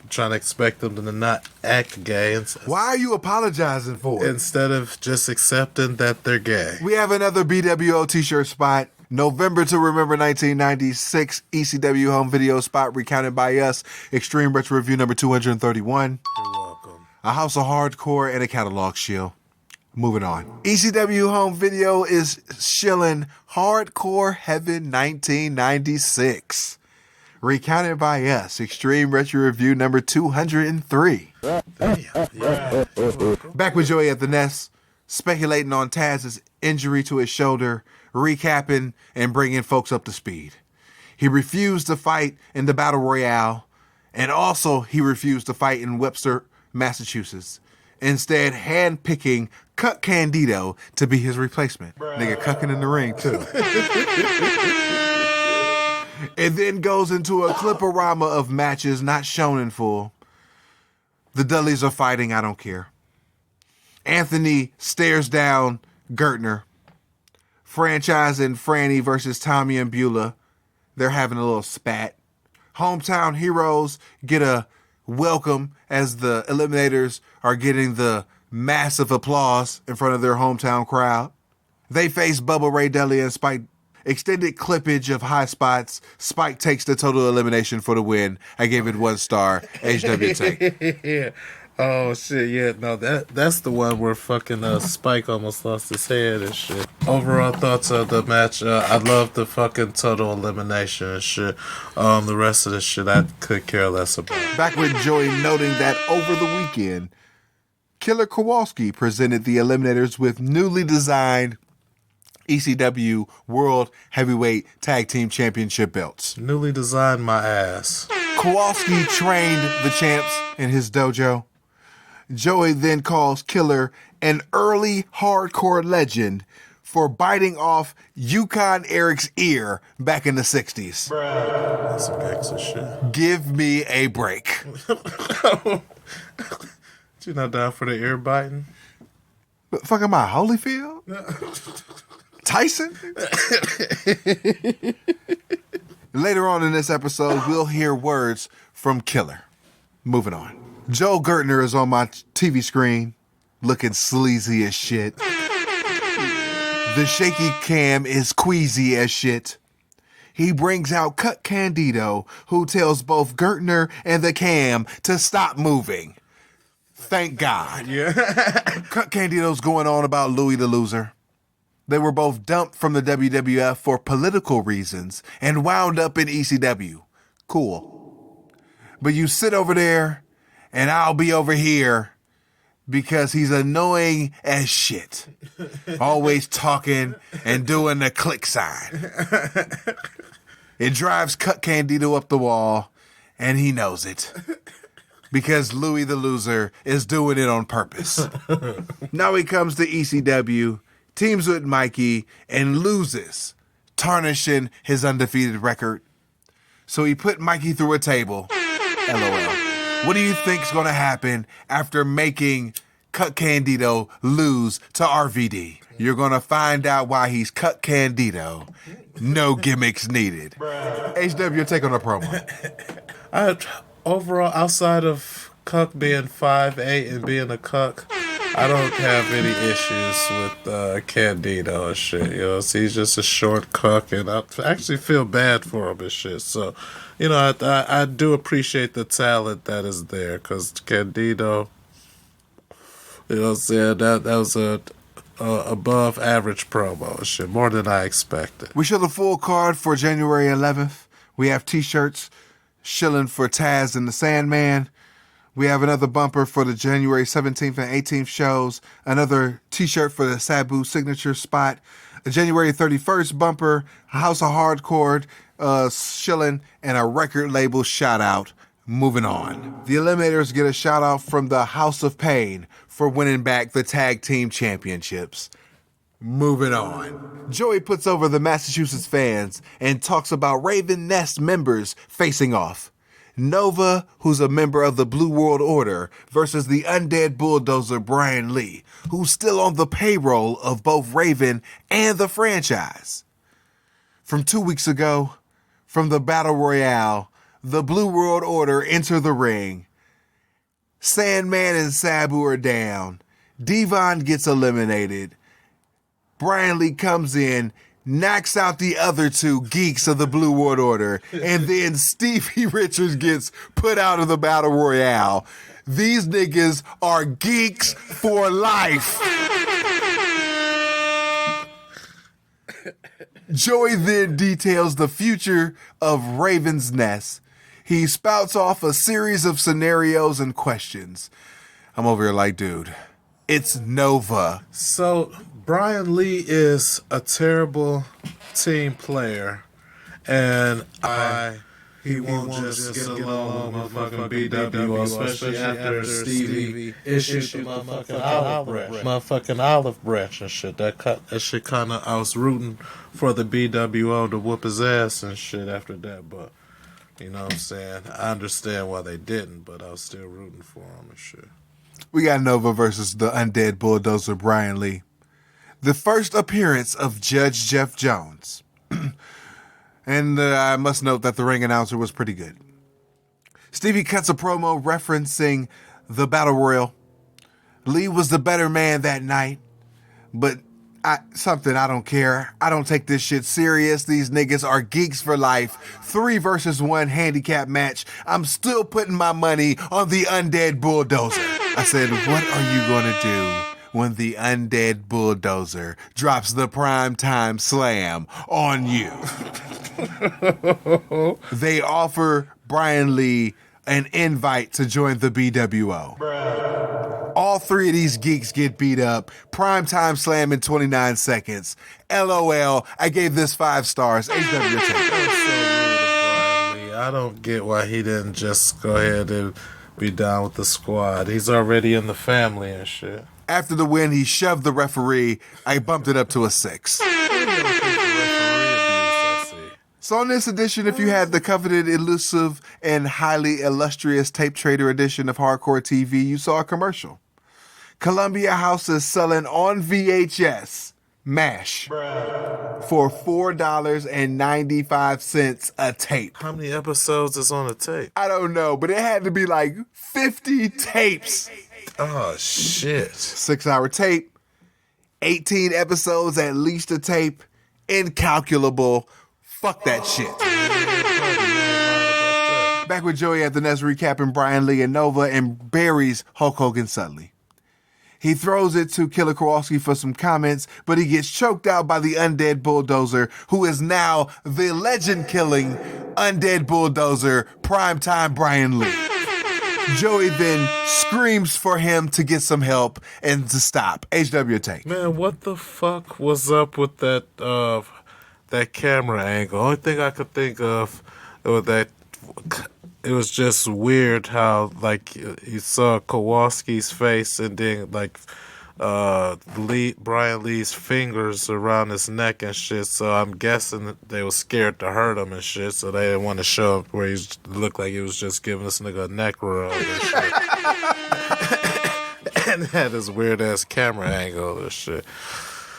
trying to expect them to not act gay. Why are you apologizing for it? Instead of just accepting that they're gay. We have another BWO t-shirt spot. November to Remember 1996 ECW Home Video spot, recounted by us. Extreme Retro Review number 231. You're welcome. A House of Hardcore and a catalog shield. Moving on. ECW Home Video is shilling Hardcore Heaven 1996. Recounted by us. Extreme Retro Review number 203. Yeah. Back with Joey at the Nest, speculating on Taz's injury to his shoulder, recapping and bringing folks up to speed. He refused to fight in the Battle Royale, and also he refused to fight in Webster, Massachusetts, instead handpicking Cuck Candido to be his replacement. Nigga cucking in the ring, too. It then goes into a cliporama of matches not shown in full. The Dudleys are fighting, I don't care. Anthony stares down Gertner. Franchise and Franny versus Tommy and Beulah. They're having a little spat. Hometown Heroes get a welcome as the Eliminators are getting the massive applause in front of their hometown crowd. They face Bubba Ray Dudley and Spike. Extended clippage of high spots. Spike takes the total elimination for the win. I gave it 1 star. HW take. Yeah. Oh shit, yeah, no, that's the one where fucking Spike almost lost his head and shit. Overall thoughts of the match, I love the fucking total elimination and shit. The rest of the shit I could care less about. Back with Joey noting that over the weekend, Killer Kowalski presented the Eliminators with newly designed ECW World Heavyweight Tag Team Championship belts. Newly designed my ass. Kowalski trained the champs in his dojo. Joey then calls Killer an early hardcore legend for biting off Yukon Eric's ear back in the 60s. Bruh. That's some gangsta shit. Give me a break. You not down for the ear biting? What the fuck am I, Holyfield? Tyson? Later on in this episode, we'll hear words from Killer. Moving on. Joel Gertner is on my TV screen, looking sleazy as shit. The shaky cam is queasy as shit. He brings out Cuck Candido, who tells both Gertner and the cam to stop moving. Thank God. Yeah. Cuck Candido's going on about Louis the Loser. They were both dumped from the WWF for political reasons and wound up in ECW. Cool. But you sit over there and I'll be over here because he's annoying as shit. Always talking and doing the click sign. It drives Cuck Candido up the wall and he knows it. Because Louis the Loser is doing it on purpose. Now he comes to ECW, teams with Mikey, and loses, tarnishing his undefeated record. So he put Mikey through a table. LOL. What do you think's going to happen after making Cuck Candido lose to RVD? You're going to find out why he's Cuck Candido. No gimmicks needed. HW, your take on the promo. Overall, outside of Cuck being 5'8" and being a cuck, I don't have any issues with Candido and shit. You know, so he's just a short cuck, and I actually feel bad for him and shit. So, you know, I do appreciate the talent that is there, because Candido, you know what I'm saying, that was a above average promo and shit, more than I expected. We show the full card for January 11th. We have t-shirts shilling for Taz and the Sandman. We have another bumper for the January 17th and 18th shows, another t-shirt for the Sabu signature spot, a January 31st bumper, House of Hardcore shilling, and a record label shout out. Moving on. The Eliminators get a shout out from the House of Pain for winning back the tag team championships. Moving on. Joey puts over the Massachusetts fans and talks about Raven Nest members facing off. Nova, who's a member of the Blue World Order, versus the undead bulldozer Brian Lee, who's still on the payroll of both Raven and the franchise. From 2 weeks ago, from the Battle Royale, the Blue World Order enter the ring. Sandman and Sabu are down. Devon gets eliminated. Brian Lee comes in, knocks out the other two geeks of the Blue World Order, and then Stevie Richards gets put out of the Battle Royale. These niggas are geeks for life. Joey then details the future of Raven's Nest. He spouts off a series of scenarios and questions. I'm over here like, dude, it's Nova. So Brian Lee is a terrible team player, And he won't just get along with motherfucking BWO, especially after Stevie issued the motherfucking olive branch and shit. That shit kind of, I was rooting for the BWO to whoop his ass and shit after that, but you know what I'm saying? I understand why they didn't, but I was still rooting for him and shit. We got Nova versus the Undead Bulldozer Brian Lee. The first appearance of Judge Jeff Jones. And I must note that the ring announcer was pretty good. Stevie cuts a promo referencing the Battle Royal. Lee was the better man that night, but I don't care. I don't take this shit serious. These niggas are geeks for life. 3 versus 1 handicap match. I'm still putting my money on the Undead Bulldozer. I said, what are you going to do when the Undead Bulldozer drops the primetime slam on you? They offer Brian Lee an invite to join the BWO. All 3 of these geeks get beat up. Primetime slam in 29 seconds. LOL. I gave this 5 stars. I don't get why he didn't just go ahead and be down with the squad. He's already in the family and shit. After the win, he shoved the referee. I bumped it up to a 6. So on this edition, if you had the coveted, elusive, and highly illustrious Tape Trader edition of Hardcore TV, you saw a commercial. Columbia House is selling on VHS MASH for $4.95 a tape. How many episodes is on a tape? I don't know, but it had to be like 50 tapes. Oh, shit. 6-hour tape, 18 episodes, at least a tape, incalculable. Fuck that shit. Back with Joey at the Nest recapping Brian Lee and Nova and buries Hulk Hogan suddenly. He throws it to Killer Kowalski for some comments, but he gets choked out by the Undead Bulldozer, who is now the legend-killing Undead Bulldozer, primetime Brian Lee. Joey then screams for him to get some help and to stop. HW take. Man, what the fuck was up with that camera angle? Only thing I could think of was that it was just weird how, like, you saw Kowalski's face and then, like, Brian Lee's fingers around his neck and shit, so I'm guessing that they were scared to hurt him and shit, so they didn't want to show him where he looked like he was just giving this nigga a neck rub and shit. And had this weird-ass camera angle and shit.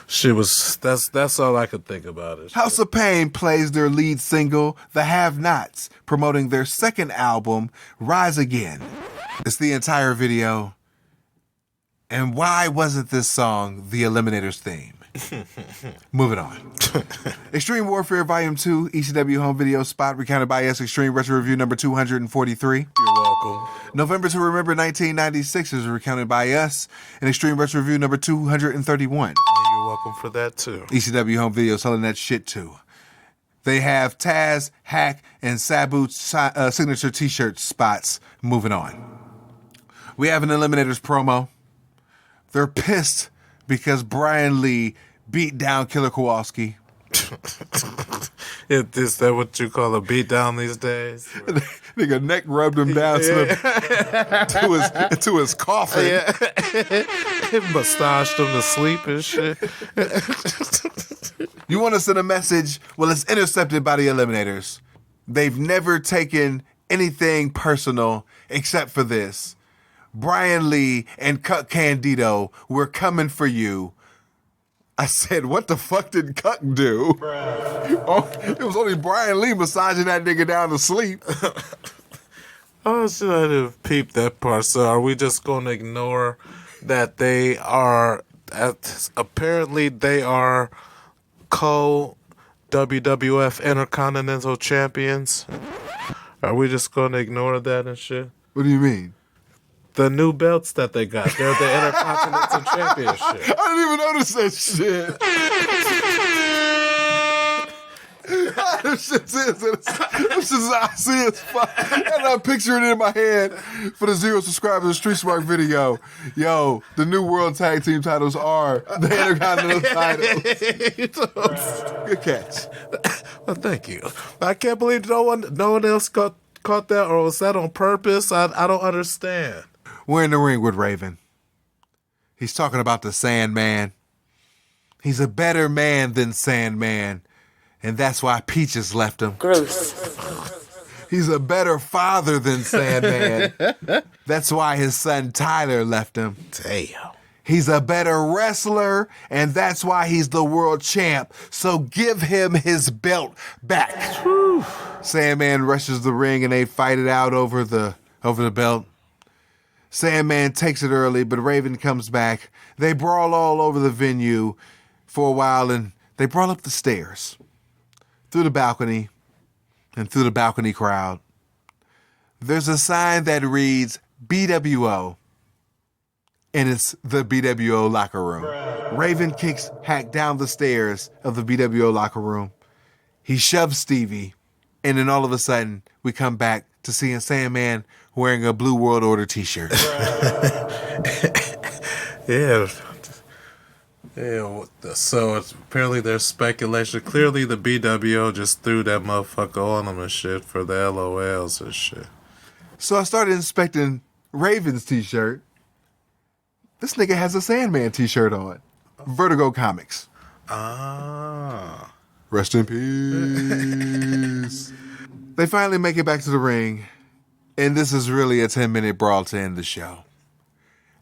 That's all I could think about it. House of Pain plays their lead single, The Have-Nots, promoting their second album, Rise Again. It's the entire video. And why wasn't this song the Eliminators theme? Moving on. Extreme Warfare Volume 2, ECW home video spot recounted by us, Extreme Retro Review number 243. You're welcome. November to Remember 1996 is recounted by us, and Extreme Retro Review number 231. And you're welcome for that too. ECW home video selling that shit too. They have Taz, Hack, and Sabu signature t-shirt spots. Moving on. We have an Eliminators promo. They're pissed because Brian Lee beat down Killer Kowalski. Is that what you call a beat down these days? Nigga neck rubbed him down to his coffin. Yeah. Massaged him to sleep and shit. You want to send a message? Well, it's intercepted by the Eliminators. They've never taken anything personal except for this. Brian Lee and Cuck Candido, we're coming for you. I said, what the fuck did Cuck do? Oh, it was only Brian Lee massaging that nigga down to sleep. Oh, shit, I didn't peep that part. So are we just going to ignore that they are, apparently they are co-WWF Intercontinental Champions? Are we just going to ignore that and shit? What do you mean? The new belts that they got. They're the Intercontinental Championship. I didn't even notice that shit. This shit's I see it. And I'm picturing it in my head for the 0 subscribers of Street Smart video. Yo, the new World Tag Team titles are the Intercontinental titles. Good catch. Oh, thank you. I can't believe no one else caught that, or was that on purpose? I don't understand. We're in the ring with Raven. He's talking about the Sandman. He's a better man than Sandman, and that's why Peaches left him. Gross. He's a better father than Sandman. That's why his son Tyler left him. Damn. He's a better wrestler, and that's why he's the world champ. So give him his belt back. Whew. Sandman rushes the ring, and they fight it out over the belt. Sandman takes it early, but Raven comes back. They brawl all over the venue for a while, and they brawl up the stairs, through the balcony, and through the balcony crowd. There's a sign that reads BWO, and it's the BWO locker room. Raven kicks Hack down the stairs of the BWO locker room. He shoves Stevie, and then all of a sudden, we come back to seeing Sandman wearing a Blue World Order t-shirt. Yeah. Yeah, so apparently there's speculation. Clearly the BWO just threw that motherfucker on him and shit for the LOLs and shit. So I started inspecting Raven's t-shirt. This nigga has a Sandman t-shirt on. Vertigo Comics. Ah. Rest in peace. They finally make it back to the ring, and this is really a 10-minute brawl to end the show.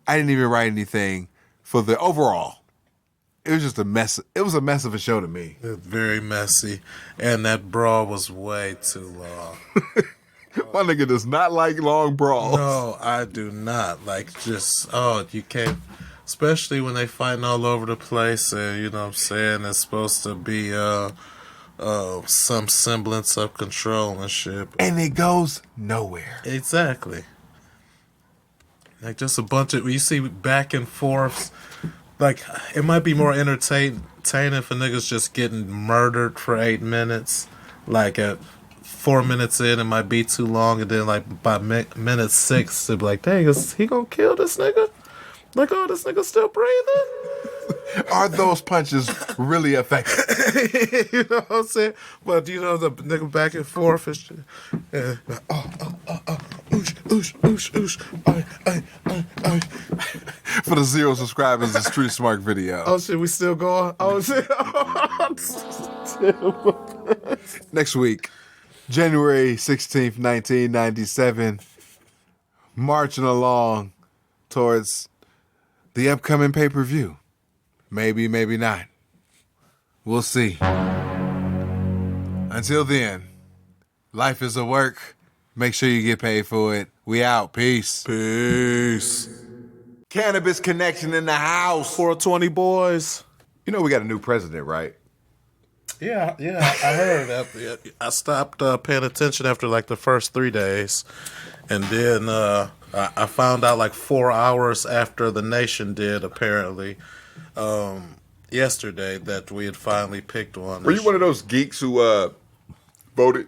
I didn't even write anything for the overall. It was just a mess. It was a mess of a show to me. It was very messy, and that brawl was way too long. My nigga does not like long brawls. No, I do not. Like, just, you can't, especially when they fighting all over the place, and, you know what I'm saying, it's supposed to be some semblance of control and shit. And it goes nowhere. Exactly. Like, just a bunch of, you see back and forths. Like, it might be more entertaining if a nigga's just getting murdered for 8 minutes. Like, at 4 minutes in, it might be too long. And then, like, by minute 6, it'd be like, dang, is he gonna kill this nigga? Like, oh, this nigga still breathing? Are those punches really effective? You know what I'm saying? But, you know, the nigga back and forth and shit. Yeah. Oosh, oosh, oosh, oosh. For the 0 subscribers, the Street Smart video. Oh, shit, we still going? Oh, shit. Next week, January 16th, 1997, marching along towards the upcoming pay-per-view. Maybe, maybe not. We'll see. Until then, life is a work. Make sure you get paid for it. We out. Peace. Peace. Cannabis Connection in the house. 420 boys. You know we got a new president, right? Yeah, I heard that. I stopped paying attention after like the first 3 days. And then I found out like 4 hours after the nation did, apparently, yesterday, that we had finally picked one. Were you one of those geeks who voted?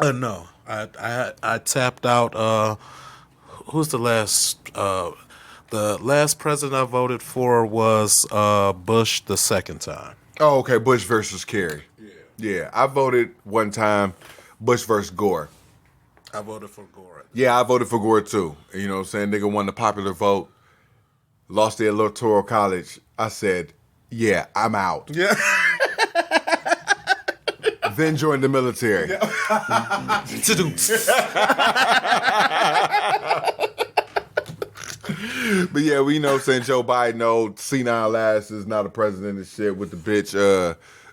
No. I tapped out. Who's the last? The last president I voted for was Bush the second time. Oh, okay. Bush versus Kerry. Yeah. I voted one time. Bush versus Gore. I voted for Gore. Yeah, I voted for Gore too. You know what I'm saying? Nigga won the popular vote. Lost the electoral college. I said, yeah, I'm out. Yeah. Then joined the military. But yeah, we know saying Joe Biden, old senile ass, is not a president and shit with the bitch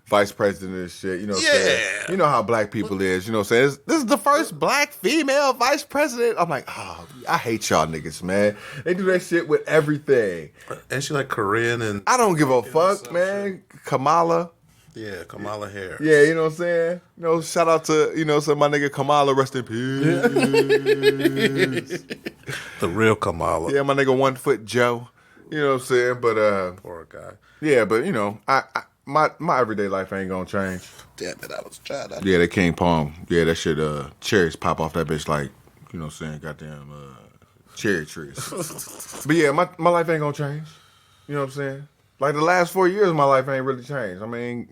vice president and shit. You know what I'm saying? You know how black people is. You know what I'm saying? This is the first black female vice president. I'm like, oh, I hate y'all niggas, man. They do that shit with everything. And she like Korean and... I don't give a fuck, man. Kamala. Yeah, Kamala Harris. Yeah, you know what I'm saying? You know, shout out to, you know, my nigga Kamala, rest in peace. The real Kamala. Yeah, my nigga 1 Foot Joe. You know what I'm saying? But Poor guy. yeah, but you know, my everyday life ain't gonna change. Damn it, I was trying to... Yeah, that King Palm. Yeah, that shit cherries pop off that bitch like, you know what I'm saying, goddamn cherry trees. But yeah, my life ain't gonna change. You know what I'm saying? Like the last 4 years, my life ain't really changed. I mean,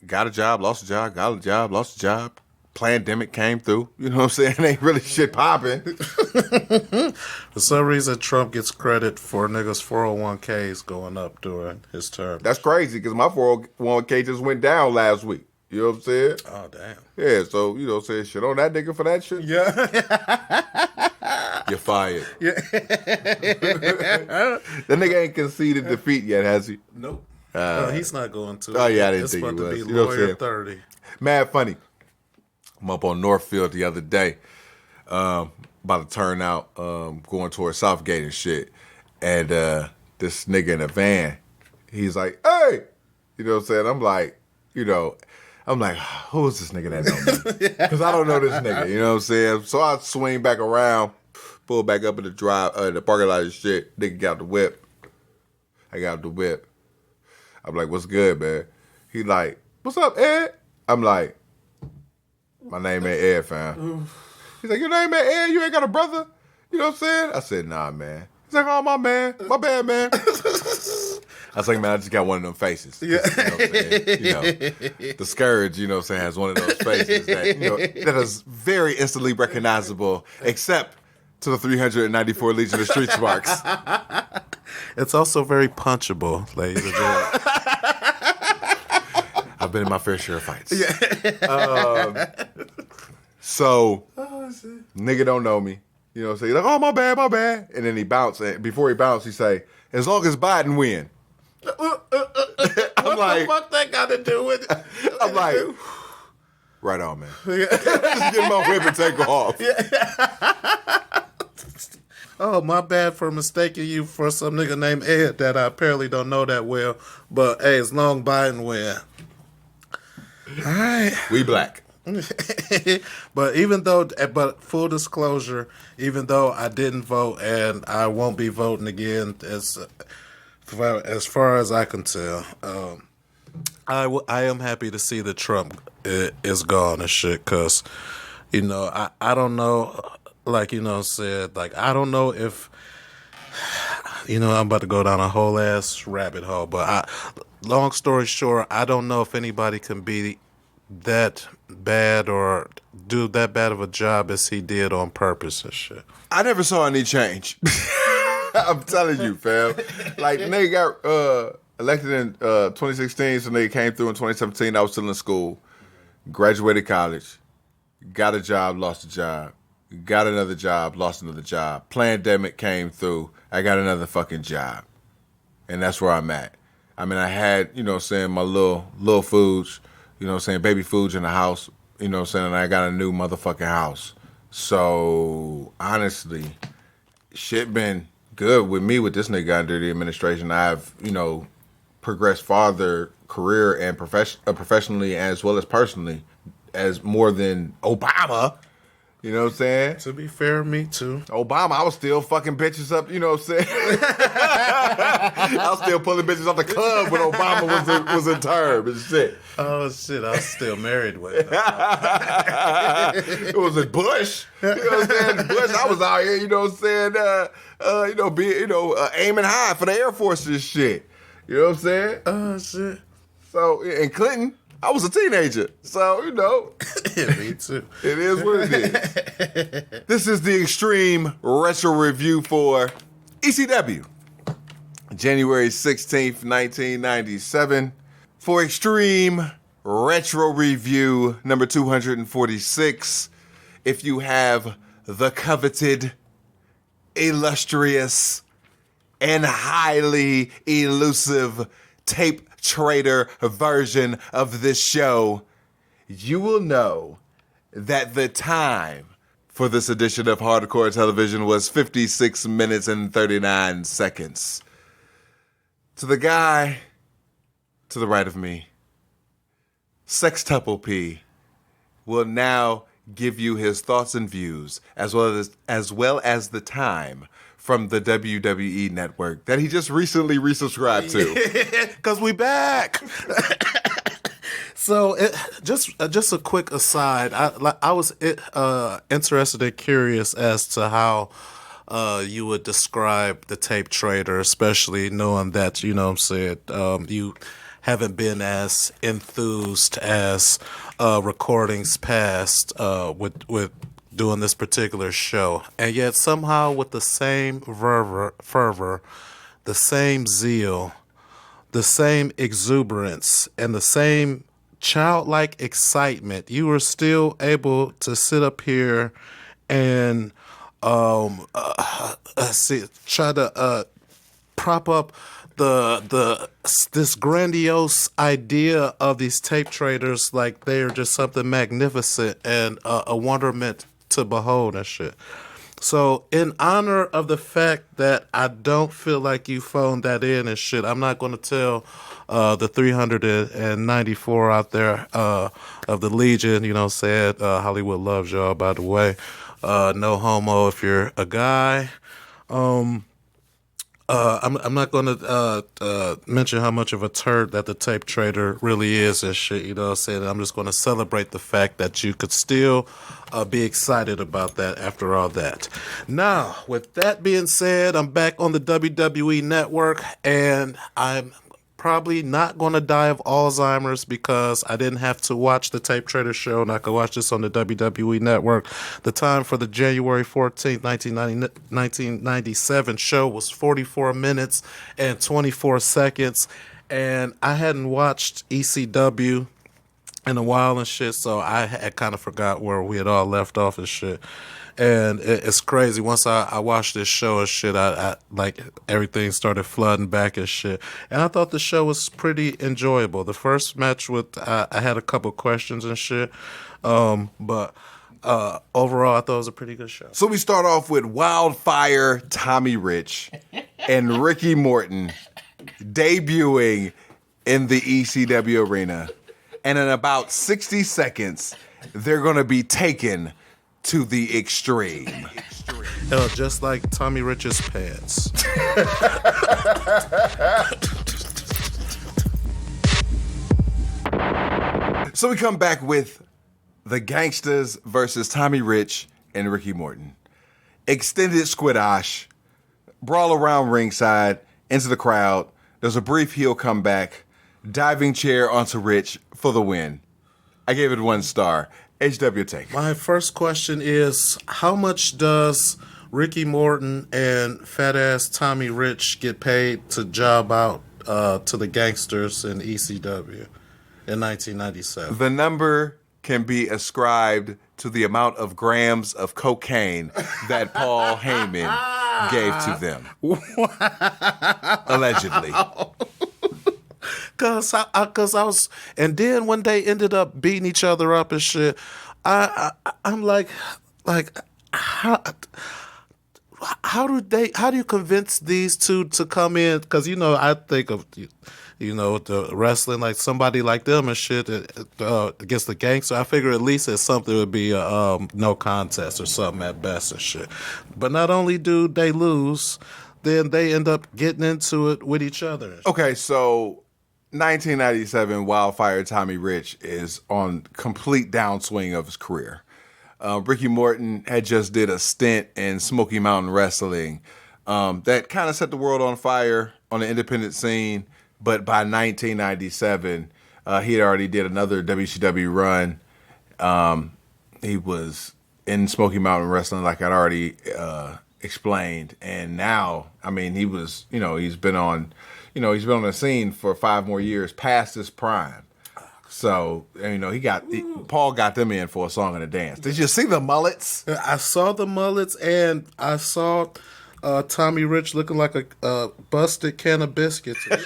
got a job, lost a job, got a job, lost a job. Pandemic came through. You know what I'm saying? Ain't really shit popping. For some reason, Trump gets credit for niggas' 401ks going up during his term. That's crazy because my 401k just went down last week. You know what I'm saying? Oh, damn. Yeah, so, you know what I'm saying? Shit on that nigga for that shit? Yeah. You're fired. Yeah. That nigga ain't conceded defeat yet, has he? Nope. No, he's not going to. Oh, yeah, I didn't it's think he about was. to be You know what I'm lawyer saying? 30. Mad funny. I'm up on Northfield the other day, about to turn out, going towards Southgate and shit. And this nigga in a van, he's like, hey! You know what I'm saying? I'm like, who is this nigga that know me? Because I don't know this nigga, you know what I'm saying? So I swing back around, pull back up in the parking lot and shit. Nigga got the whip. I got the whip. I'm like, what's good, man? He like, what's up, Ed? I'm like, my name ain't Ed, fam. He's like, your name ain't Ed? You ain't got a brother? You know what I'm saying? I said, nah, man. He's like, oh, my man. My bad, man. I was like, man, I just got one of them faces. Yeah. You know what I'm saying? You know, the Scourge, you know what I'm saying, has one of those faces that is very instantly recognizable, except to the 394 Legion of Street Smarks. It's also very punchable, ladies and gentlemen. I've been in my fair share of fights. Yeah. So, nigga don't know me. You know what I'm saying? He's like, oh, my bad, my bad. And then he bounced. And before he bounced, he say, as long as Biden win. What the fuck that got to do with it? I'm like, right on, man. Just get my whip and take off. Oh, my bad for mistaking you for some nigga named Ed that I apparently don't know that well. But, hey, as long Biden win. All right. We black. But full disclosure, even though I didn't vote and I won't be voting again as far as I can tell, I am happy to see that Trump is gone and shit, because, you know, I don't know, like, you know, said, like, I don't know if, you know, I'm about to go down a whole ass rabbit hole, but long story short, I don't know if anybody can be that bad or do that bad of a job as he did on purpose and shit. I never saw any change. I'm telling you, fam. Like, nigga got elected in 2016, so nigga came through in 2017. I was still in school. Graduated college. Got a job, lost a job. Got another job, lost another job. Pandemic came through. I got another fucking job. And that's where I'm at. I mean, I had, you know what I'm saying, my little foods, you know what I'm saying, baby foods in the house, you know what I'm saying, and I got a new motherfucking house. So, honestly, shit been good with me with this nigga under the administration. I've, you know, progressed farther career and professionally as well as personally as more than Obama. You know what I'm saying? To be fair, me too. Obama, I was still fucking bitches up, you know what I'm saying? I was still pulling bitches off the club when Obama was in term and shit. Oh, shit, I was still married with him. It was a Bush. You know what I'm saying? Bush, I was out here, you know what I'm saying, aiming high for the Air Force and shit. You know what I'm saying? Oh, shit. So, and Clinton, I was a teenager, so, you know. Me too. It is what it is. This is the Extreme Retro Review for ECW. January 16th, 1997. For Extreme Retro Review number 246, if you have the coveted, illustrious, and highly elusive tape trader version of this show, you will know that the time for this edition of Hardcore Television was 56 minutes and 39 seconds. To the guy to the right of me, Sextuple P will now give you his thoughts and views, as well as the time from the WWE network that he just recently resubscribed to. Because we back. So, just a quick aside. I was interested and curious as to how you would describe the tape trader, especially knowing that, you know what I'm saying, you haven't been as enthused as recordings past with doing this particular show, and yet somehow with the same fervor, the same zeal, the same exuberance, and the same childlike excitement, you were still able to sit up here and try to prop up this grandiose idea of these tape traders like they are just something magnificent and a wonderment to behold and shit. So, in honor of the fact that I don't feel like you phoned that in and shit, I'm not going to tell the 394 out there of the Legion, said Hollywood loves y'all, by the way. No homo if you're a guy. I'm not going to mention how much of a turd that the tape trader really is and shit, you know what I'm saying? I'm just going to celebrate the fact that you could still be excited about that after all that. Now, with that being said, I'm back on the WWE Network, and I'm probably not going to die of Alzheimer's because I didn't have to watch the Tape Trader show, and I could watch this on the WWE Network. The time for the January 14th, 1997 show was 44 minutes and 24 seconds, and I hadn't watched ECW in a while and shit, so I had kind of forgot where we had all left off and shit. And it's crazy. Once I watched this show and shit, I like everything started flooding back and shit. And I thought the show was pretty enjoyable. The first match I had a couple questions and shit, but overall I thought it was a pretty good show. So we start off with Wildfire Tommy Rich and Ricky Morton debuting in the ECW arena. And in about 60 seconds, they're going to be taken to the extreme. Hell, just like Tommy Rich's pants. So we come back with the Gangsters versus Tommy Rich and Ricky Morton. Extended squidash, brawl around ringside, into the crowd. There's a brief heel comeback, diving chair onto Rich for the win. I gave it 1 star. HW take. My first question is, how much does Ricky Morton and fat ass Tommy Rich get paid to job out to the Gangsters in ECW in 1997? The number can be ascribed to the amount of grams of cocaine that Paul Heyman gave to them. Allegedly. Cause I was, and then when they ended up beating each other up and shit, I'm like, how do you convince these two to come in? Because I think of the wrestling like somebody like them and shit against the Gangster. I figure at least it's something would be a no contest or something at best and shit. But not only do they lose, then they end up getting into it with each other. Okay, so 1997, Wildfire Tommy Rich is on complete downswing of his career. Ricky Morton had just did a stint in Smoky Mountain Wrestling that kind of set the world on fire on the independent scene. But by 1997, he had already did another WCW run. He was in Smoky Mountain Wrestling, like I'd already explained. And now, he was, he's been on the scene for 5 more years past his prime. So, Paul got them in for a song and a dance. Did you see the mullets? I saw the mullets, and I saw Tommy Rich looking like a busted can of biscuits. Like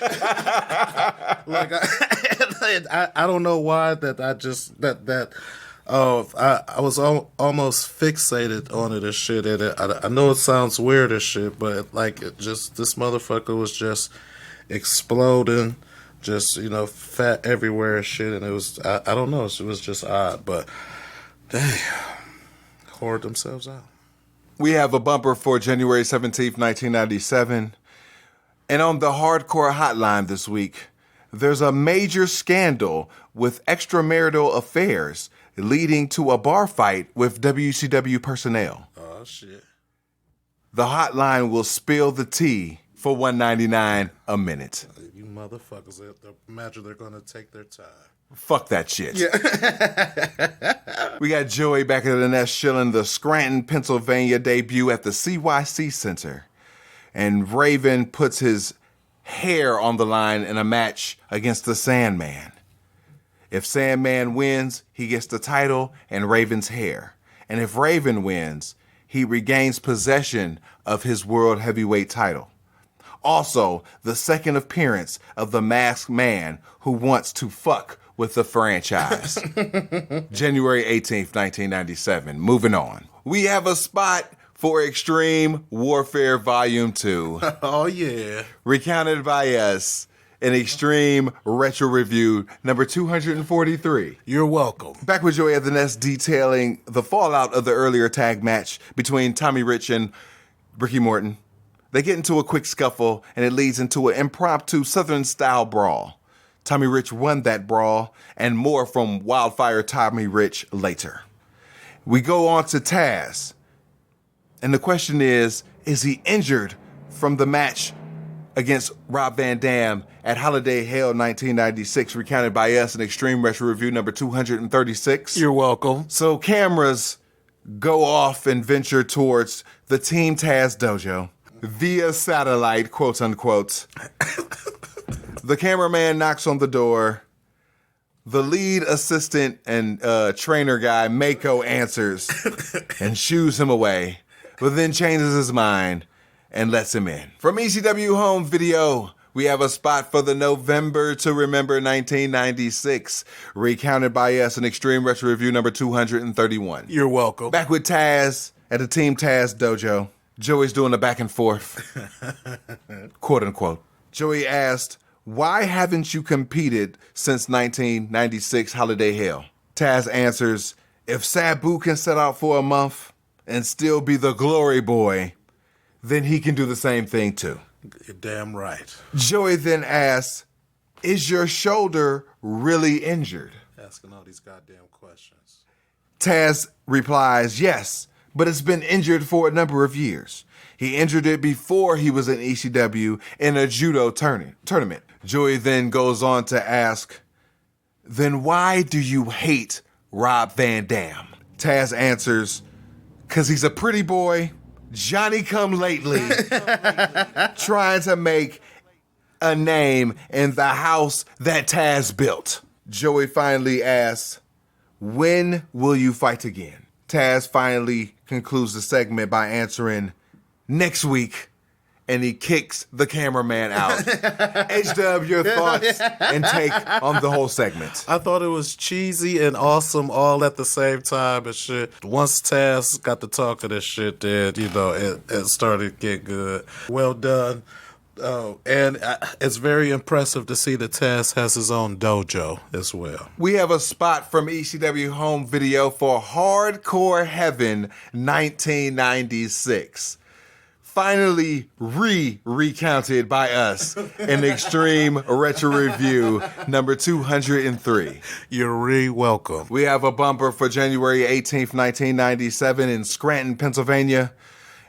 I don't know why I was almost fixated on it and shit. And I know it sounds weird as shit, but this motherfucker was just exploding, just fat everywhere and shit. And it was I don't know, it was just odd, but they hoard themselves out. We have a bumper for January 17th, 1997. And on the Hardcore Hotline this week, there's a major scandal with extramarital affairs leading to a bar fight with WCW personnel. Oh, shit. The hotline will spill the tea for $1.99 a minute. You motherfuckers, imagine they're going to take their time. Fuck that shit. Yeah. We got Joey back at the nest chilling the Scranton, Pennsylvania debut at the CYC Center. And Raven puts his hair on the line in a match against the Sandman. If Sandman wins, he gets the title and Raven's hair. And if Raven wins, he regains possession of his World Heavyweight title. Also, the second appearance of the masked man who wants to fuck with the franchise. January 18th, 1997. Moving on. We have a spot for Extreme Warfare Volume 2. Oh, yeah. Recounted by us in Extreme Retro Review number 243. You're welcome. Back with Joey at the Nest detailing the fallout of the earlier tag match between Tommy Rich and Ricky Morton. They get into a quick scuffle and it leads into an impromptu Southern-style brawl. Tommy Rich won that brawl, and more from Wildfire Tommy Rich later. We go on to Taz, and the question is he injured from the match against Rob Van Dam at Holiday Hell 1996, recounted by us in Extreme Retro Review number 236? You're welcome. So cameras go off and venture towards the Team Taz dojo via satellite, quote unquote. The cameraman knocks on the door. The lead assistant and trainer guy, Mako, answers and shoos him away, but then changes his mind and lets him in. From ECW Home Video, we have a spot for the November to Remember 1996, recounted by us in Extreme Retro Review number 231. You're welcome. Back with Taz at the Team Taz dojo. Joey's doing the back and forth, quote unquote. Joey asked, "Why haven't you competed since 1996 Holiday Hell?" Taz answers, "If Sabu can set out for a month and still be the glory boy, then he can do the same thing too." You're damn right. Joey then asks, "Is your shoulder really injured?" Asking all these goddamn questions. Taz replies, "Yes, but it's been injured for a number of years. He injured it before he was in ECW in a judo tournament." Joey then goes on to ask, "Then why do you hate Rob Van Dam?" Taz answers, "'Cause he's a pretty boy, Johnny come lately, trying to make a name in the house that Taz built." Joey finally asks, "When will you fight again?" Taz finally concludes the segment by answering, "Next week," and he kicks the cameraman out. H-Dub, your thoughts and take on the whole segment. I thought it was cheesy and awesome all at the same time and shit. Once Taz got to talk of this shit, then, it started to get good. Well done. And it's very impressive to see that Taz has his own dojo as well. We have a spot from ECW Home Video for Hardcore Heaven 1996. Finally recounted by us in Extreme Retro Review number 203. You're welcome. We have a bumper for January 18th, 1997 in Scranton, Pennsylvania,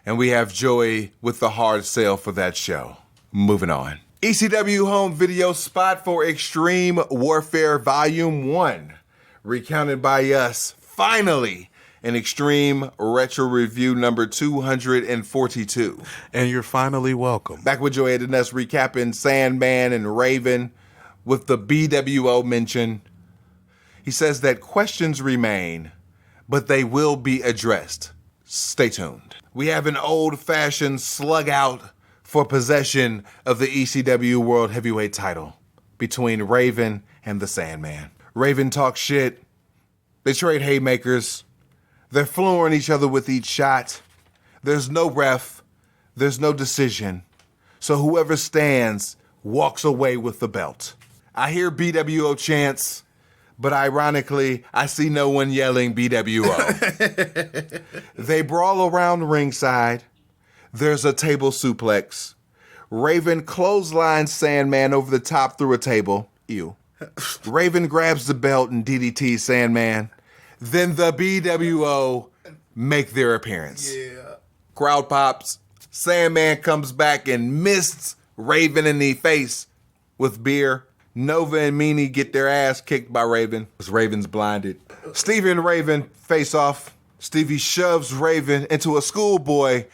and we have Joey with the hard sale for that show. Moving on. ECW Home Video spot for Extreme Warfare Volume 1, recounted by us, finally, in Extreme Retro Review number 242. And you're finally welcome. Back with Joey at the Nest recapping Sandman and Raven with the BWO mention. He says that questions remain, but they will be addressed. Stay tuned. We have an old-fashioned slug out for possession of the ECW World Heavyweight title between Raven and the Sandman. Raven talks shit. They trade haymakers. They're flooring each other with each shot. There's no ref. There's no decision. So whoever stands walks away with the belt. I hear BWO chants, but ironically, I see no one yelling BWO. They brawl around ringside. There's a table suplex. Raven clotheslines Sandman over the top through a table. Ew. Raven grabs the belt and DDTs Sandman. Then the BWO make their appearance. Yeah. Crowd pops. Sandman comes back and mists Raven in the face with beer. Nova and Meanie get their ass kicked by Raven because Raven's blinded. Stevie and Raven face off. Stevie shoves Raven into a schoolboy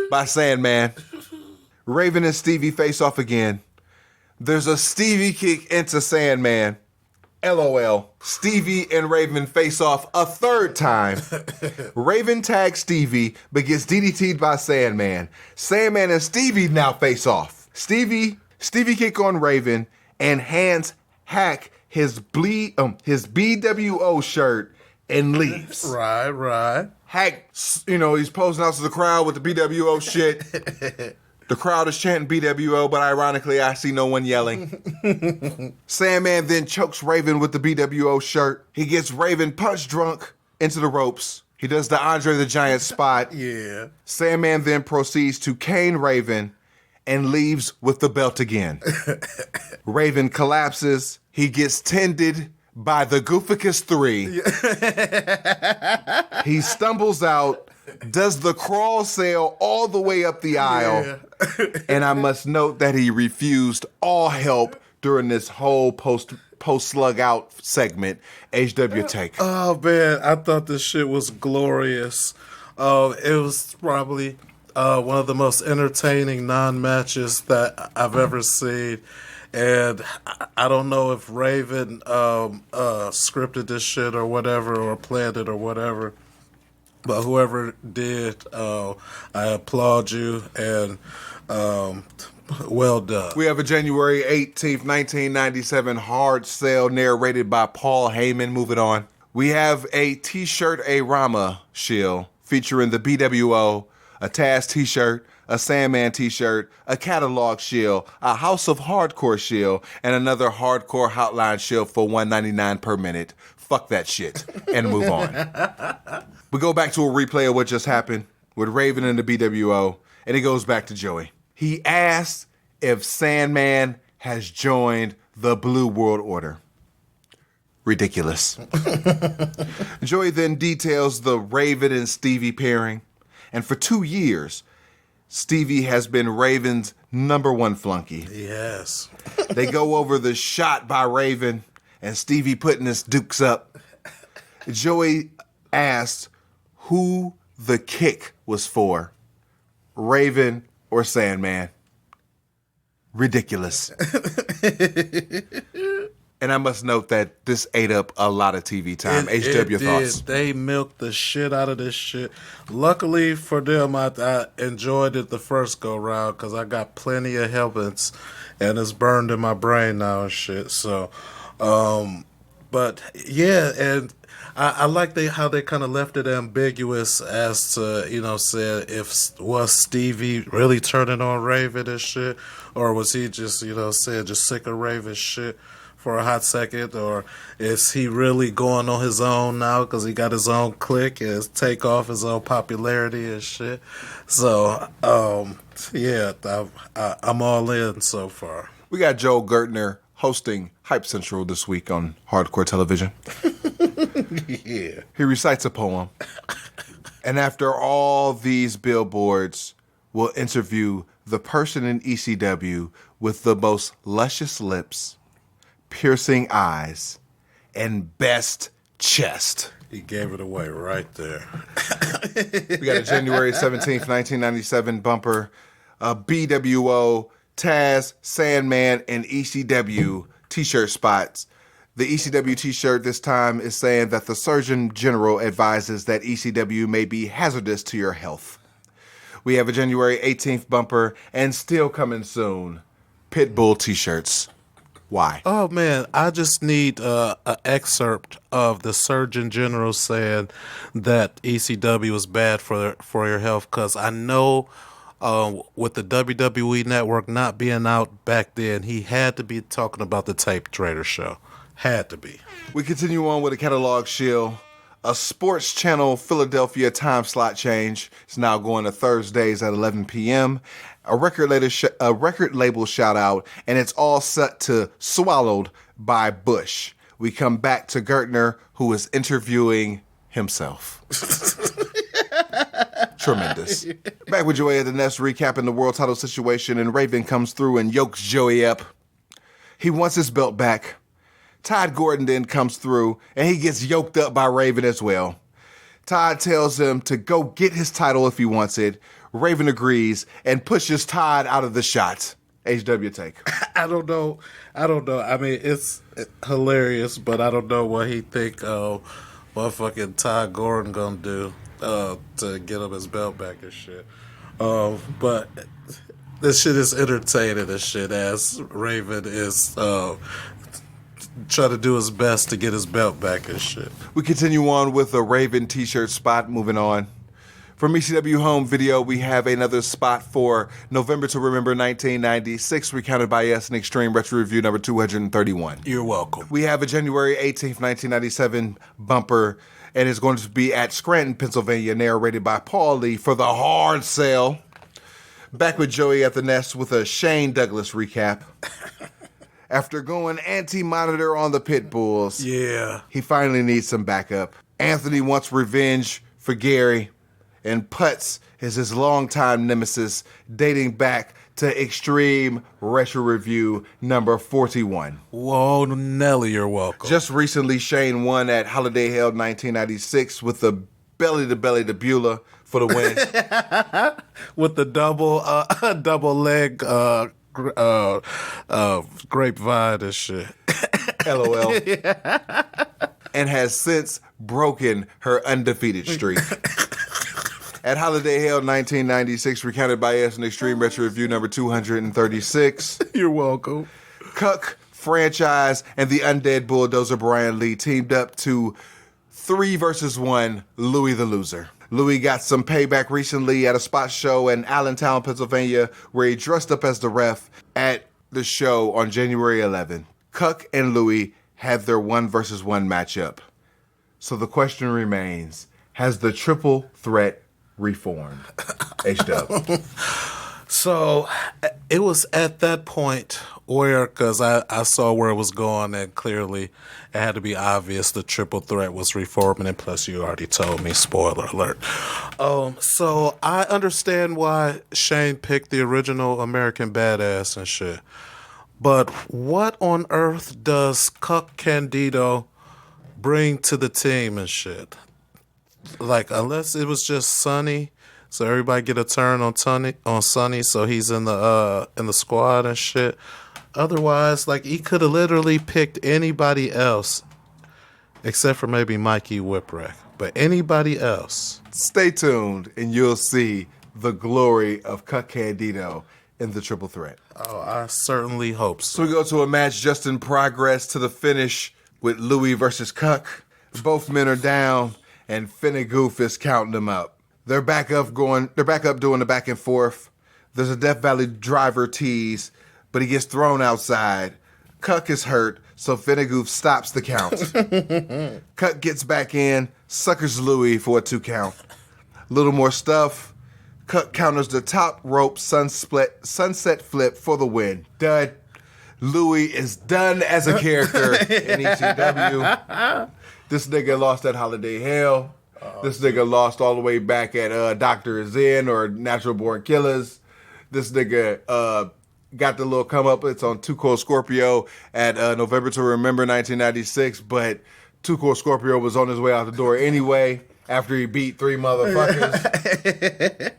by Sandman. Raven and Stevie face off again. There's a Stevie kick into Sandman. LOL. Stevie and Raven face off a third time. Raven tags Stevie but gets DDT'd by Sandman. Sandman and Stevie now face off. Stevie kick on Raven and hands Hack his BWO shirt and leaves. Right. Hack, he's posing out to the crowd with the BWO shit. The crowd is chanting BWO, but ironically, I see no one yelling. Sandman then chokes Raven with the BWO shirt. He gets Raven punch drunk into the ropes. He does the Andre the Giant spot. Yeah. Sandman then proceeds to cane Raven and leaves with the belt again. Raven collapses. He gets tended by the Gooficus 3. He stumbles out, does the crawl sail all the way up the aisle. And I must note that he refused all help during this whole post-slug out segment. HW take. Oh, man, I thought this shit was glorious. It was probably one of the most entertaining non-matches that I've ever seen. And I don't know if Raven scripted this shit or whatever, or planned it or whatever. But whoever did, I applaud you, and well done. We have a January 18th, 1997 hard sale narrated by Paul Heyman. Moving on. We have a T-shirt A-Rama shield featuring the BWO, a Taz T-shirt, a Sandman T-shirt, a catalog shield, a House of Hardcore shield, and another Hardcore Hotline shield for $1.99 per minute. Fuck that shit. And move on. We go back to a replay of what just happened with Raven and the BWO, and it goes back to Joey. He asks if Sandman has joined the Blue World Order. Ridiculous. Joey then details the Raven and Stevie pairing, and for 2 years, Stevie has been Raven's #1 flunky. Yes. They go over the shot by Raven and Stevie putting his dukes up. Joey asked who the kick was for, Raven or Sandman. Ridiculous. And I must note that this ate up a lot of TV time. HW thoughts. They milked the shit out of this shit. Luckily for them, I enjoyed it the first go round because I got plenty of helpings, and it's burned in my brain now and shit. So, but yeah, and I like how they kind of left it ambiguous as to, said if was Stevie really turning on Raven and shit, or was he just, just sick of Raven shit for a hot second, or is he really going on his own now because he got his own clique and take off his own popularity and shit? So, yeah, I'm all in so far. We got Joel Gertner hosting Hype Central this week on Hardcore Television. Yeah. He recites a poem. And after all these billboards, we'll interview the person in ECW with the most luscious lips, piercing eyes, and best chest. He gave it away right there. We got a January 17th, 1997 bumper. BWO, Taz, Sandman, and ECW t-shirt spots. The ECW t-shirt this time is saying that the Surgeon General advises that ECW may be hazardous to your health. We have a January 18th bumper, and still coming soon, Pitbull t-shirts. Why? Oh, man, I just need an excerpt of the Surgeon General saying that ECW is bad for your health, because I know with the WWE Network not being out back then, he had to be talking about the Tape Trader show. Had to be. We continue on with a catalog shield. A Sports Channel Philadelphia time slot change. It's now going to Thursdays at 11 p.m. A record label shout out, and it's all set to Swallowed by Bush. We come back to Gertner, who is interviewing himself. Tremendous. Back with Joey at the Nest, recapping the world title situation, and Raven comes through and yokes Joey up. He wants his belt back. Todd Gordon then comes through, and he gets yoked up by Raven as well. Todd tells him to go get his title if he wants it. Raven agrees and pushes Todd out of the shot. HW take. I don't know. I mean, it's hilarious, but I don't know what he think motherfucking Todd Gordon gonna do to get him his belt back and shit. But this shit is entertaining and shit as Raven is trying to do his best to get his belt back and shit. We continue on with a Raven t-shirt spot. Moving on. From ECW Home Video, we have another spot for November to Remember 1996, recounted by us in Extreme Retro Review number 231. You're welcome. We have a January 18th, 1997 bumper, and it's going to be at Scranton, Pennsylvania, narrated by Paul Lee for the hard sell. Back with Joey at the Nest with a Shane Douglas recap. After going anti-monitor on the Pit Bulls, he finally needs some backup. Anthony wants revenge for Gary, and Putz is his longtime nemesis, dating back to Extreme Retro Review number 41. Whoa, Nelly, you're welcome. Just recently, Shane won at Holiday Hell 1996 with the belly-to-belly to Beulah for the win. With the double leg grapevine and shit. LOL. And has since broken her undefeated streak. At Holiday Hell 1996, recounted by us in Extreme Retro Review number 236. You're welcome. Cuck, Franchise, and the Undead Bulldozer Brian Lee teamed up to 3 versus 1 Louis the Loser. Louis got some payback recently at a spot show in Allentown, Pennsylvania, where he dressed up as the ref at the show on January 11. Cuck and Louis had their 1 versus 1 matchup. So the question remains, has the triple threat reformed? H-Dub. So it was at that point where, because I saw where it was going, and clearly it had to be obvious the triple threat was reforming, and plus you already told me, spoiler alert. So I understand why Shane picked the original American Badass and shit. But what on earth does Cuck Candido bring to the team and shit? Like, unless it was just Sonny, so everybody get a turn on Sonny, so he's in the squad and shit. Otherwise, like, he could have literally picked anybody else, except for maybe Mikey Whipwreck. But anybody else. Stay tuned, and you'll see the glory of Cuck Candido in the triple threat. Oh, I certainly hope so. So we go to a match just in progress to the finish with Louis versus Cuck. Both men are down, and Finnegoof is counting them up. They're back up doing the back and forth. There's a Death Valley driver tease, but he gets thrown outside. Cuck is hurt, so Finnegoof stops the count. Cuck gets back in, suckers Louis for a 2 count. Little more stuff. Cuck counters the top rope sunset flip for the win. Dud. Louis is done as a character in ECW. This nigga lost at Holiday Hell. This nigga lost all the way back at Dr. Zen or Natural Born Killers. This nigga got the little come up. It's on Too Cold Scorpio at November to Remember 1996. But Too Cold Scorpio was on his way out the door anyway after he beat 3 motherfuckers.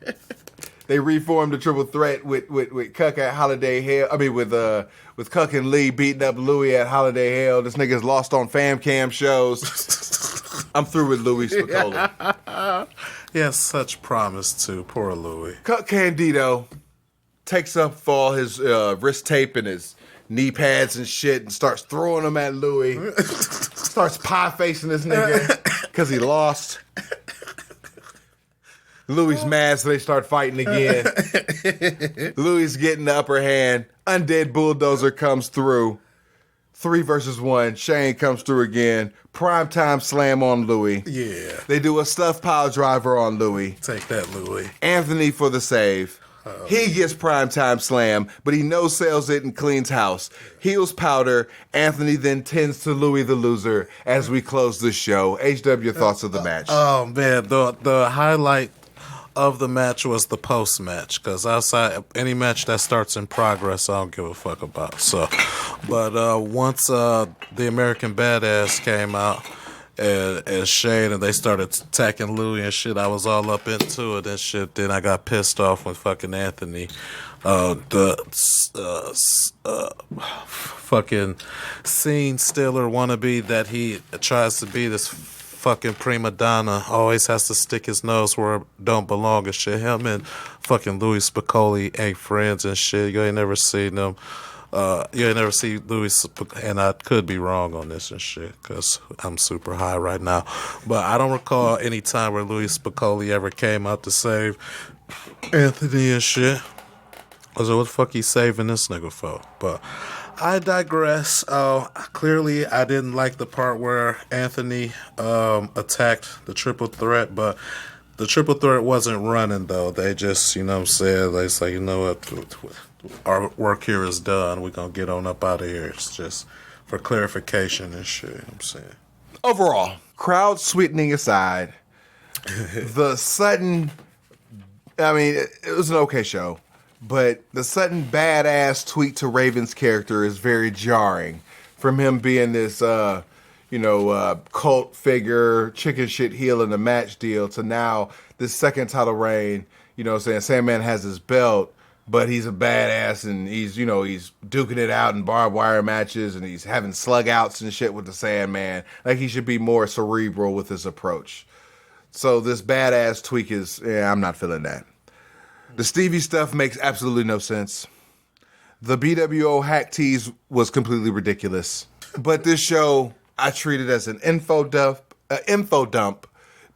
They reformed the triple threat with Cuck at Holiday Hell. I mean, with Cuck and Lee beating up Louis at Holiday Hell. This nigga's lost on fam cam shows. I'm through with Louis Spicoli. He has such promise too. Poor Louis. Cuck Candido takes up all his wrist tape and his knee pads and shit and starts throwing them at Louis. Starts pie facing this nigga because he lost. Louis mad, so they start fighting again. Louis getting the upper hand. Undead Bulldozer comes through. 3 versus 1. Shane comes through again. Primetime slam on Louis. Yeah. They do a stuffed pile driver on Louis. Take that, Louis. Anthony for the save. He gets primetime slam, but he no-sells it and cleans house. Heels powder. Anthony then tends to Louis the Loser as we close the show. HW, thoughts of the match? Oh, man. The highlight of the match was the post match, because outside any match that starts in progress, I don't give a fuck about. So, but once the American Badass came out and Shane and they started attacking Louis and shit, I was all up into it and shit. Then I got pissed off when fucking Anthony, fucking scene stealer wannabe that he tries to be, this fucking prima donna, always has to stick his nose where it don't belong and shit. Him and fucking Louis Spicoli ain't friends and shit. You ain't never seen them. You ain't never see Louis, and I could be wrong on this and shit because I'm super high right now. But I don't recall any time where Louis Spicoli ever came out to save Anthony and shit. I was like, what the fuck he saving this nigga for? But I digress. Clearly, I didn't like the part where Anthony attacked the triple threat, but the triple threat wasn't running, though. They just, you know what I'm saying, they say, you know what, our work here is done. We're going to get on up out of here. It's just for clarification and shit, you know what I'm saying. Overall, crowd sweetening aside, the sudden, I mean, it was an okay show, but the sudden badass tweet to Raven's character is very jarring. From him being this, cult figure, chicken shit heel in the match deal, to now this second title reign, you know what I'm saying, Sandman has his belt, but he's a badass and he's duking it out in barbed wire matches and he's having slug outs and shit with the Sandman. Like, he should be more cerebral with his approach. So this badass tweak is, I'm not feeling that. The Stevie stuff makes absolutely no sense. The BWO hack tease was completely ridiculous. But this show, I treat it as an info dump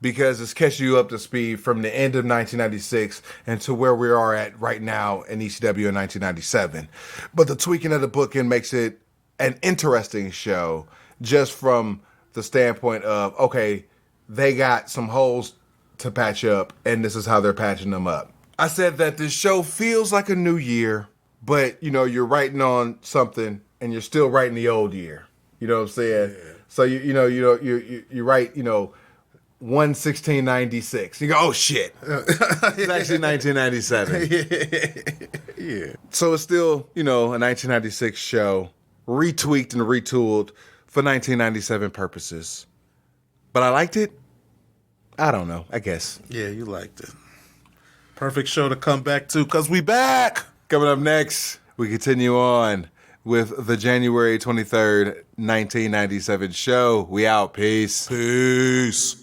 because it's catching you up to speed from the end of 1996 and to where we are at right now in ECW in 1997. But the tweaking of the booking makes it an interesting show just from the standpoint of, okay, they got some holes to patch up and this is how they're patching them up. I said that this show feels like a new year, but, you're writing on something and you're still writing the old year. You know what I'm saying? Yeah. So, you write, 1/16/96. You go, oh, shit. It's actually 1997. Yeah. So it's still, a 1996 show, retweaked and retooled for 1997 purposes. But I liked it? I don't know, I guess. Yeah, you liked it. Perfect show to come back to, because we back. Coming up next, we continue on with the January 23rd, 1997 show. We out. Peace. Peace.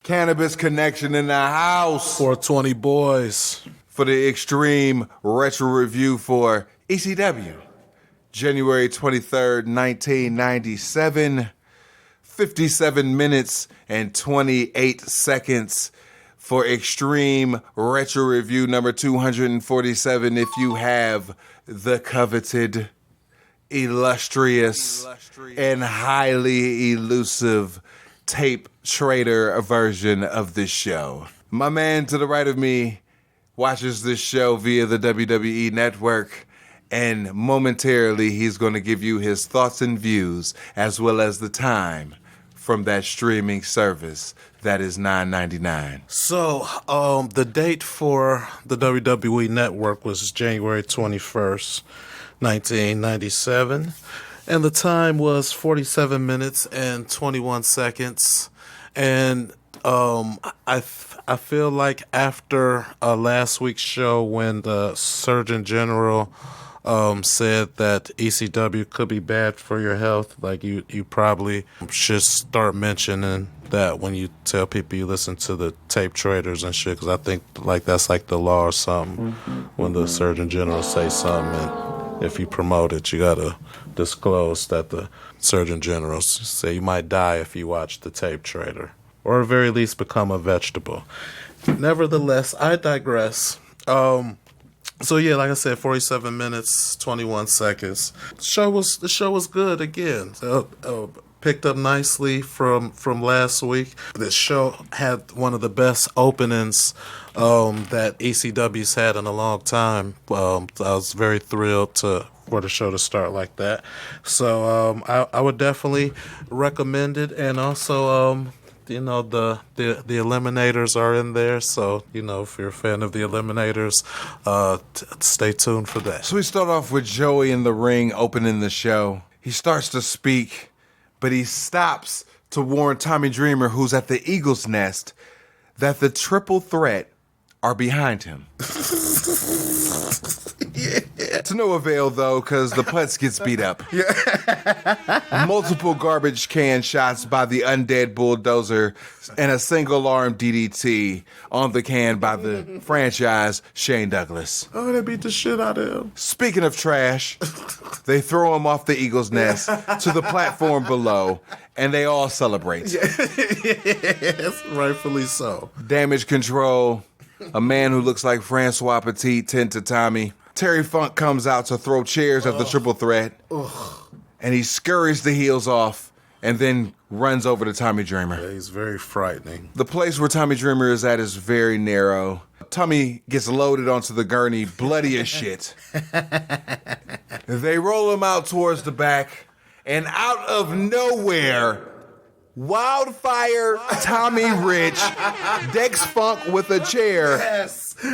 Cannabis Connection in the house. 420 boys. For the extreme retro review for ECW. January 23rd, 1997. 57 minutes and 28 seconds for extreme retro review number 247. If you have the coveted, illustrious, and highly elusive tape trader version of this show. My man to the right of me watches this show via the WWE Network, and momentarily he's going to give you his thoughts and views as well as the time from that streaming service that is $9.99. So, the date for the WWE Network was January 21st, 1997. And the time was 47 minutes and 21 seconds. And I feel like after last week's show when the Surgeon General said that ECW could be bad for your health, like you probably should start mentioning that when you tell people you listen to the tape traders and shit, because I think like that's like the law or something when the Surgeon General say something, and if you promote it, you gotta disclose that the Surgeon General say you might die if you watch the tape trader, or at very least become a vegetable. nevertheless, I digress. So yeah, like I said, 47 minutes, 21 seconds. The show was good again. Picked up nicely from last week. This show had one of the best openings that ECW's had in a long time. I was very thrilled for the show to start like that. So I would definitely recommend it, and also the Eliminators are in there, so if you're a fan of the Eliminators, stay tuned for that. So we start off with Joey in the ring opening the show. He starts to speak, but he stops to warn Tommy Dreamer, who's at the Eagle's Nest, that the triple threat are behind him. Yeah. To no avail, though, because the Putz gets beat up. Yeah. Multiple garbage can shots by the undead bulldozer and a single-arm DDT on the can by the franchise Shane Douglas. Oh, they beat the shit out of him. Speaking of trash, they throw him off the Eagle's Nest to the platform below, and they all celebrate. Yes, rightfully so. Damage Control, a man who looks like Francois Petit, tend to Tommy. Terry Funk comes out to throw chairs at the triple threat, and he scurries the heels off and then runs over to Tommy Dreamer. Yeah, he's very frightening. The place where Tommy Dreamer is at is very narrow. Tommy gets loaded onto the gurney, bloody as shit. They roll him out towards the back, and out of nowhere, Wildfire Tommy Rich decks Funk with a chair,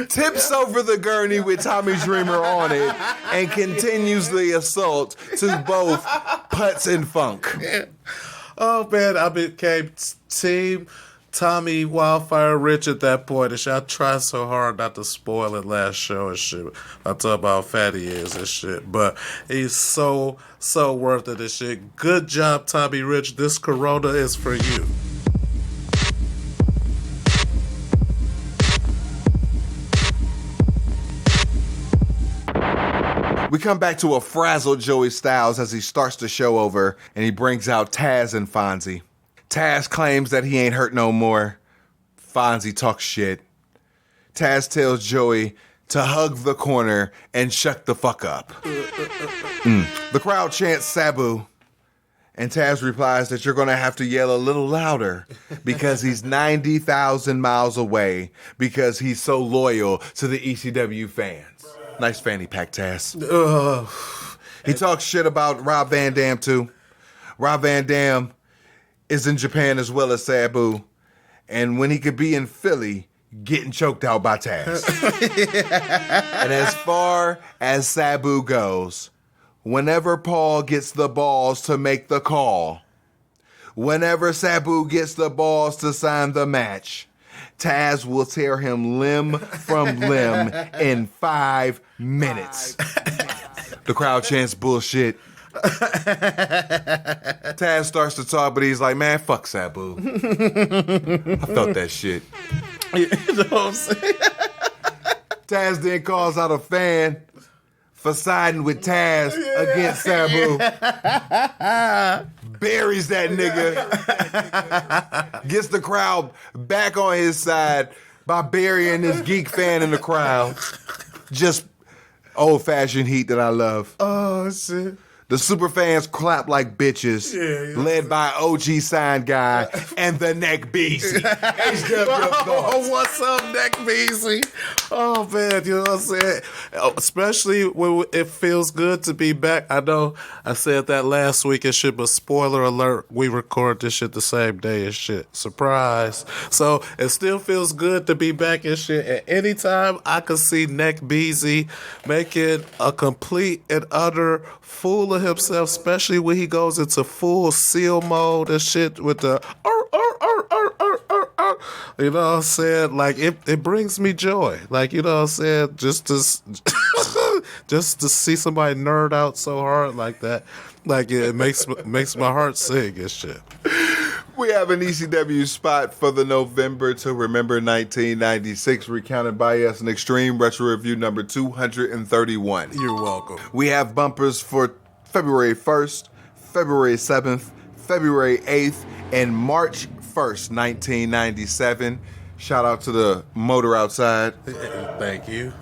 tips over the gurney with Tommy Dreamer on it, and continues the assault to both Putz and Funk. Oh man, I became team Tommy Wildfire Rich at that point. And shit, I tried so hard not to spoil it last show and shit. I talk about how fat he is and shit. But he's so worth it and shit. Good job, Tommy Rich. This Corona is for you. We come back to a frazzled Joey Styles as he starts the show over, and he brings out Taz and Fonzie. Taz claims that he ain't hurt no more. Fonzie talks shit. Taz tells Joey to hug the corner and shut the fuck up. The crowd chants Sabu, and Taz replies that you're going to have to yell a little louder because he's 90,000 miles away because he's so loyal to the ECW fans. Nice fanny pack, Taz. He talks shit about Rob Van Dam, too. Rob Van Dam is in Japan as well as Sabu, and when he could be in Philly, getting choked out by Taz. And as far as Sabu goes, whenever Paul gets the balls to make the call, whenever Sabu gets the balls to sign the match, Taz will tear him limb from limb in 5 minutes. The crowd chants bullshit. Taz starts to talk, but he's like, man, fuck Sabu. I felt that shit. You know what I'm saying? Taz then calls out a fan for siding with Taz against Sabu. Buries that nigga. Gets the crowd back on his side by burying this geek fan in the crowd. Just old-fashioned heat that I love. Oh, shit. The super fans clap like bitches, led by OG Sign Guy and the Neck Beastie. Oh, what's up, Neck Beastie? Oh, man, you know what I'm saying? Especially when it feels good to be back. I know I said that last week and shit, but spoiler alert, we record this shit the same day and shit. Surprise. So it still feels good to be back and shit. At any time, I could see Neck Beastie making a complete and utter fool of himself, especially when he goes into full seal mode and shit with the you know what I'm saying? Like it brings me joy. Like, you know what I'm saying? Just to see somebody nerd out so hard like that. Like it makes my heart sing and shit. We have an ECW spot for the November to Remember 1996, recounted by us in Extreme Retro Review number 231. You're welcome. We have bumpers for February 1st, February 7th, February 8th, and March 1st, 1997. Shout out to the motor outside. Thank you.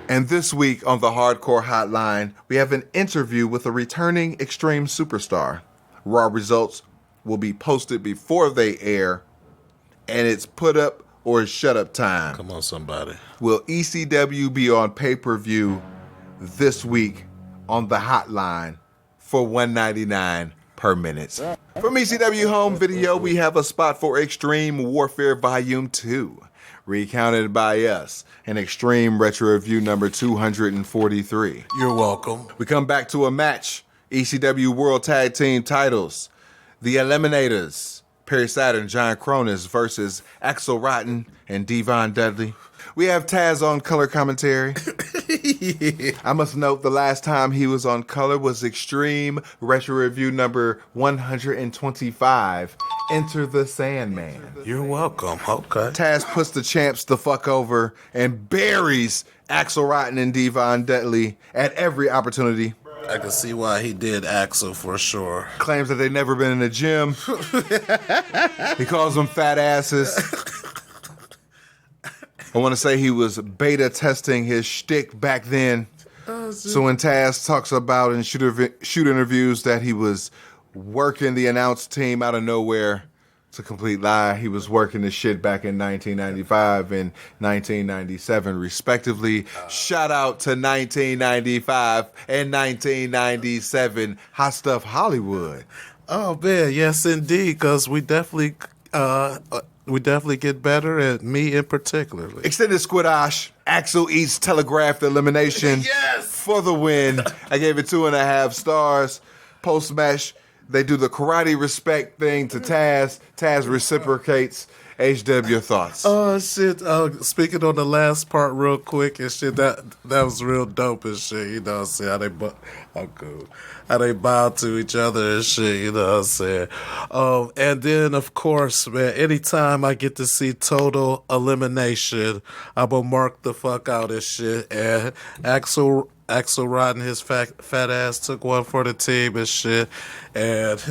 And this week on the Hardcore Hotline, we have an interview with a returning Extreme superstar. Raw results will be posted before they air, and it's put up or shut up time. Come on, somebody. Will ECW be on pay-per-view this week on the Hotline for $1.99 per minute? From ECW Home Video, we have a spot for Extreme Warfare Volume 2, recounted by us, an Extreme Retro Review number 243. You're welcome. We come back to a match, ECW World Tag Team titles, the Eliminators, Perry Saturn, John Cronus versus Axel Rotten and Devon Dudley. We have Taz on color commentary. Yeah. I must note the last time he was on color was Extreme Retro Review number 125, Enter the Sandman. You're welcome. Okay. Taz puts the champs the fuck over and buries Axel Rotten and Devon Dudley at every opportunity. I can see why he did Axel for sure. Claims that they've never been in the gym. He calls them fat asses. I want to say he was beta testing his shtick back then. So when Taz talks about in shoot interviews that he was working the announce team out of nowhere, it's a complete lie. He was working this shit back in 1995 and 1997, respectively. Shout out to 1995 and 1997 Hot Stuff Hollywood. Oh man, yes indeed, because we definitely get better, and me in particular. Extended squidash. Axel eats telegraphed elimination. Yes! For the win. I gave it 2.5 stars. Post match, they do the karate respect thing to Taz. Taz reciprocates. HW thoughts. Oh shit! Speaking on the last part real quick and shit, that was real dope and shit. You know what I'm saying? How they bow to each other and shit. You know what I'm saying? And then of course, man, anytime I get to see total elimination, I'm gonna mark the fuck out and shit. And Axel Rotten, his fat ass took one for the team and shit. And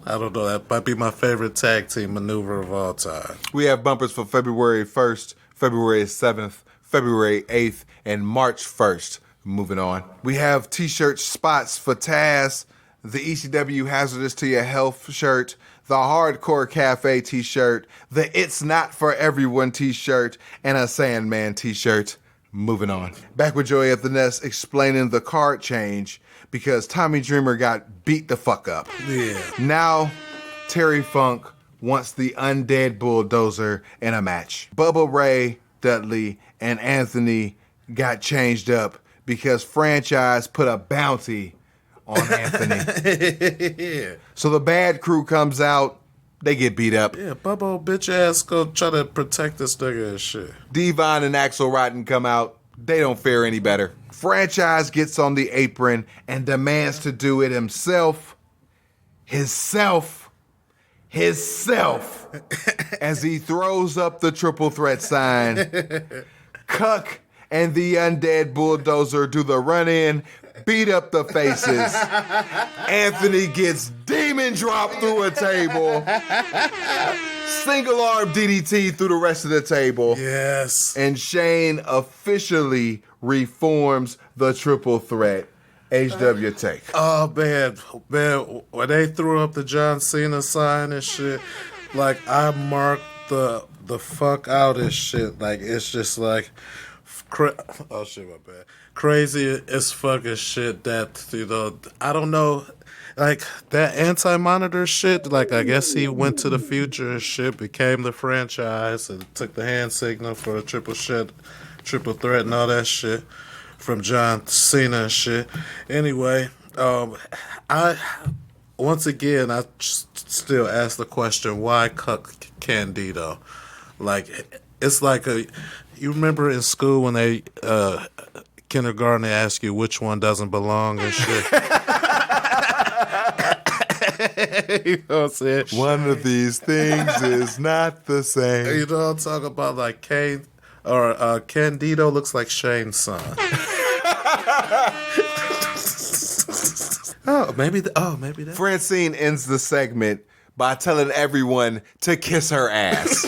I don't know, that might be my favorite tag team maneuver of all time. We have bumpers for February 1st, February 7th, February 8th, and March 1st. Moving on. We have t-shirt spots for Taz, the ECW Hazardous to Your Health shirt, the Hardcore Cafe t-shirt, the It's Not For Everyone t-shirt, and a Sandman t-shirt. Moving on. Back with Joey at the Nest explaining the card change because Tommy Dreamer got beat the fuck up. Yeah. Now, Terry Funk wants the Undead Bulldozer in a match. Bubba Ray, Dudley, and Anthony got changed up because Franchise put a bounty on Anthony. Yeah. So the bad crew comes out. They get beat up. Yeah, Bubba bitch ass go try to protect this nigga and shit. Devon and Axel Rotten come out. They don't fare any better. Franchise gets on the apron and demands to do it himself. As he throws up the triple threat sign. Cuck and the Undead Bulldozer do the run-in, beat up the faces. Anthony gets demon dropped through a table. Single arm DDT through the rest of the table. Yes. And Shane officially reforms the triple threat. HW take. Oh man, when they threw up the John Cena sign and shit, like I marked the fuck out and shit. Like it's just like, oh shit, my bad. Crazy as fucking shit that, you know, I don't know, like that anti-monitor shit, like I guess he went to the future and shit, became the Franchise and took the hand signal for the triple threat and all that shit from John Cena and shit. Anyway, I still ask the question, why Cuck Candido? Like, it's like you remember in school when they, kindergarten, they ask you which one doesn't belong and shit? You know what I'm saying? One of these things is not the same. You know what I'm talking about? Like Candido looks like Shane's son. maybe that. Francine ends the segment by telling everyone to kiss her ass.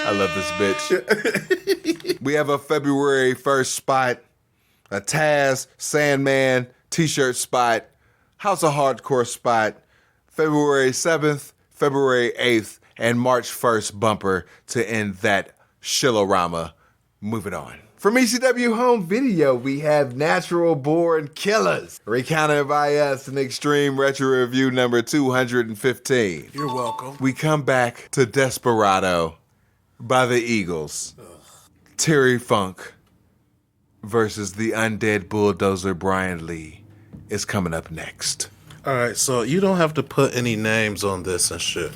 I love this bitch. We have a February 1st spot, a Taz Sandman t-shirt spot, House of Hardcore spot, February 7th, February 8th, and March 1st bumper to end that Shilorama. Moving on. From ECW Home Video, we have Natural Born Killers, recounted by us in Extreme Retro Review number 215. You're welcome. We come back to Desperado by the Eagles. Terry Funk versus the Undead Bulldozer Brian Lee is coming up next. All right, so you don't have to put any names on this and shit,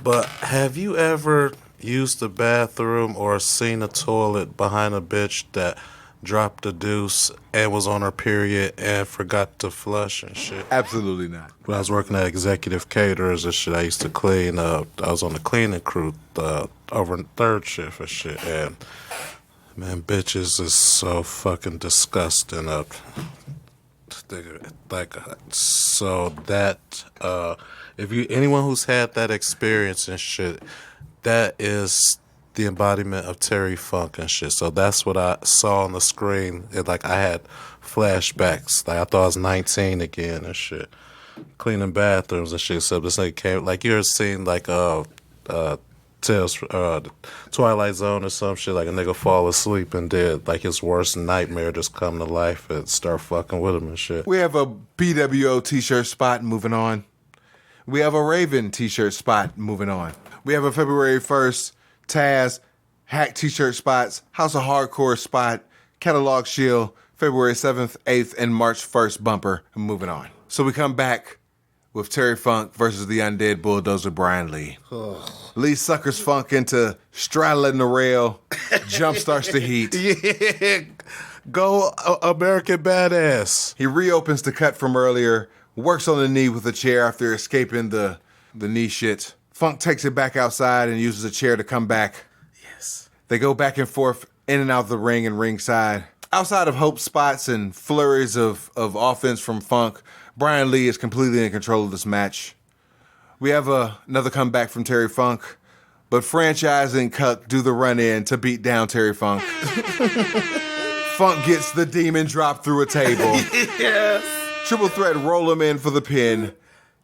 but have you ever used the bathroom or seen a toilet behind a bitch that dropped a deuce and was on her period and forgot to flush and shit? Absolutely not. When I was working at Executive Caterers and shit, I used to clean up. I was on the cleaning crew over in third shift and shit. And, man, bitches is so fucking disgusting. So that, anyone who's had that experience and shit, that is the embodiment of Terry Funk and shit. So that's what I saw on the screen. I had flashbacks. I thought I was 19 again and shit. Cleaning bathrooms and shit. So this nigga came, you ever seen Tales, Twilight Zone or some shit, a nigga fall asleep and did his worst nightmare just come to life and start fucking with him and shit. We have a BWO t-shirt spot moving on. We have a Raven t-shirt spot moving on. We have a February 1st Taz Hack t-shirt spots, House of Hardcore spot, Catalog Shield, February 7th, 8th, and March 1st bumper. Moving on. So we come back with Terry Funk versus the Undead Bulldozer Brian Lee. Lee suckers Funk into straddling the rail, jump starts the heat. Yeah, go American Badass. He reopens the cut from earlier, works on the knee with a chair after escaping the knee shit. Funk takes it back outside and uses a chair to come back. Yes. They go back and forth in and out of the ring and ringside. Outside of hope spots and flurries of offense from Funk, Brian Lee is completely in control of this match. We have another comeback from Terry Funk, but Franchise and Cuck do the run-in to beat down Terry Funk. Funk gets the demon drop through a table. Yes. Triple Threat roll him in for the pin,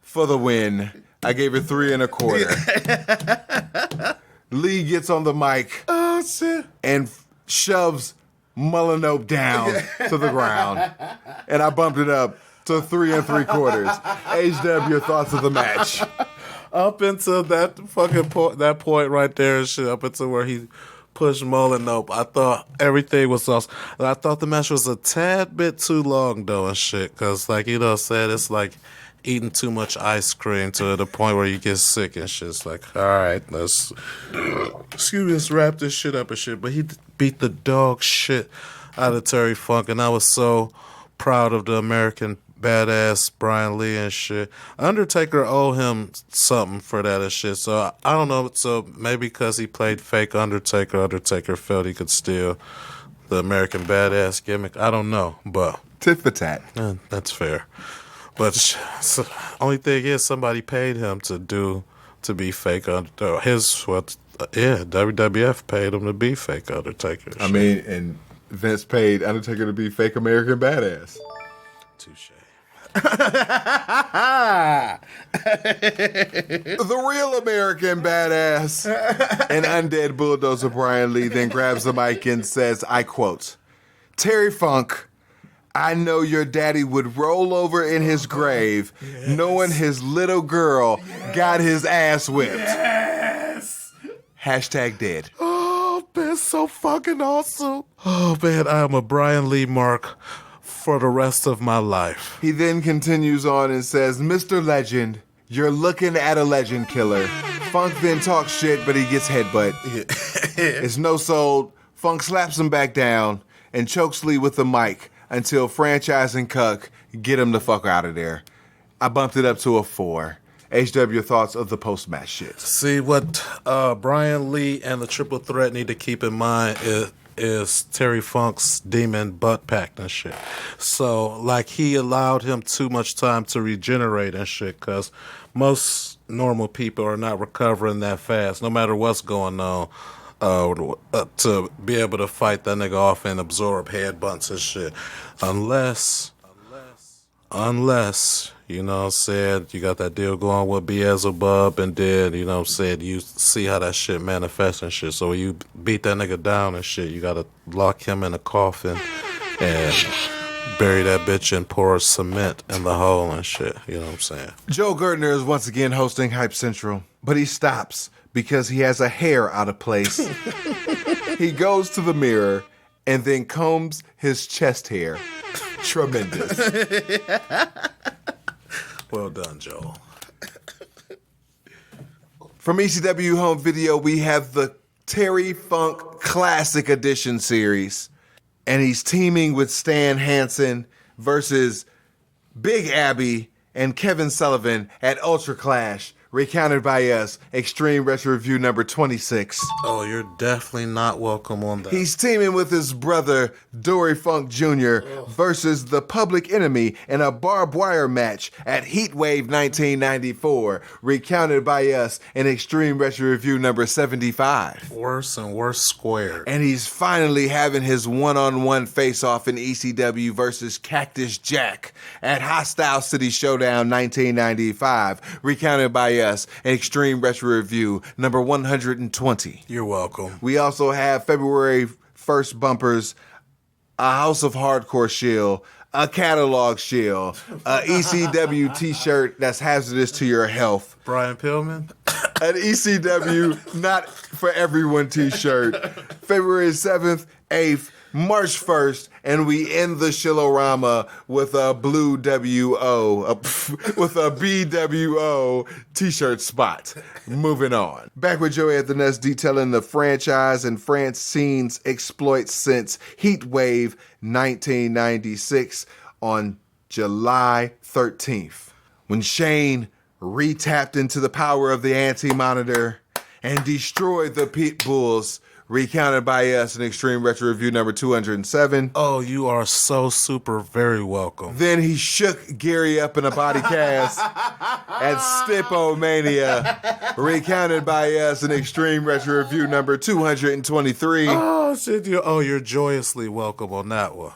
for the win. I gave it 3 1/4. Lee gets on the mic and shoves Mullinope down to the ground. And I bumped it up to 3 3/4. HW, your thoughts of the match? Up into that fucking that point right there and shit, up into where he pushed Mullinope. I thought everything was awesome. I thought the match was a tad bit too long though and shit, because it's eating too much ice cream to the point where you get sick and shit. It's all right, let's wrap this shit up and shit. But he beat the dog shit out of Terry Funk, and I was so proud of the American Badass Brian Lee and shit. Undertaker owe him something for that and shit. So I don't know. So maybe because he played fake Undertaker, Undertaker felt he could steal the American Badass gimmick. I don't know, but tit for tat. That's fair. But only thing is, somebody paid him to be fake. WWF paid him to be fake Undertaker. I mean, and Vince paid Undertaker to be fake American Badass. Touche. The real American Badass and Undead Bulldozer Brian Lee then grabs the mic and says, I quote, Terry Funk, I know your daddy would roll over in his grave knowing his little girl got his ass whipped. Yes. #dead. Oh, man, so fucking awesome. Oh, man, I am a Brian Lee mark for the rest of my life. He then continues on and says, Mr. Legend, you're looking at a legend killer. Funk then talks shit, but he gets headbutt. It's no sold. Funk slaps him back down and chokes Lee with the mic until Franchise and Cuck get him the fuck out of there. I bumped it up to a 4. HW, thoughts of the post-match shit? See, what Brian Lee and the Triple Threat need to keep in mind is Terry Funk's demon butt packed and shit. So, he allowed him too much time to regenerate and shit, because most normal people are not recovering that fast, no matter what's going on. To be able to fight that nigga off and absorb headbutts and shit. Unless, you know what I'm saying, you got that deal going with Beelzebub, and then, you know what I'm saying, you see how that shit manifests and shit. So when you beat that nigga down and shit, you gotta lock him in a coffin and bury that bitch and pour cement in the hole and shit. You know what I'm saying? Joe Gertner is once again hosting Hype Central, but he stops because he has a hair out of place. He goes to the mirror and then combs his chest hair. Tremendous. Well done, Joel. From ECW Home Video, we have the Terry Funk Classic Edition series. And he's teaming with Stan Hansen versus Big Abby and Kevin Sullivan at Ultra Clash, recounted by us, Extreme Retro Review number 26. Oh, you're definitely not welcome on that. He's teaming with his brother, Dory Funk Jr. versus the Public Enemy in a barbed wire match at Heatwave 1994, recounted by us in Extreme Retro Review number 75. Worse and worse squared. And he's finally having his one-on-one face-off in ECW versus Cactus Jack at Hostile City Showdown 1995, recounted by us in Extreme Retro Review number 120. You're welcome. We also have February 1st bumpers, a House of Hardcore shield, a catalog shield, a ECW t-shirt that's hazardous to your health, Brian Pillman? an ECW Not For Everyone t-shirt, February 7th, 8th, March 1st, and we end the Shilorama with a blue WO, with a BWO t-shirt spot. Moving on. Back with Joey at the Nest detailing the franchise and Francine's exploits since Heatwave 1996 on July 13th, when Shane re-tapped into the power of the Anti-Monitor and destroyed the Pit Bulls, recounted by us in Extreme Retro Review number 207. Oh, you are so super very welcome. Then he shook Gary up in a body cast at Stipomania, recounted by us in Extreme Retro Review number 223. Oh, shit. You're joyously welcome on that one.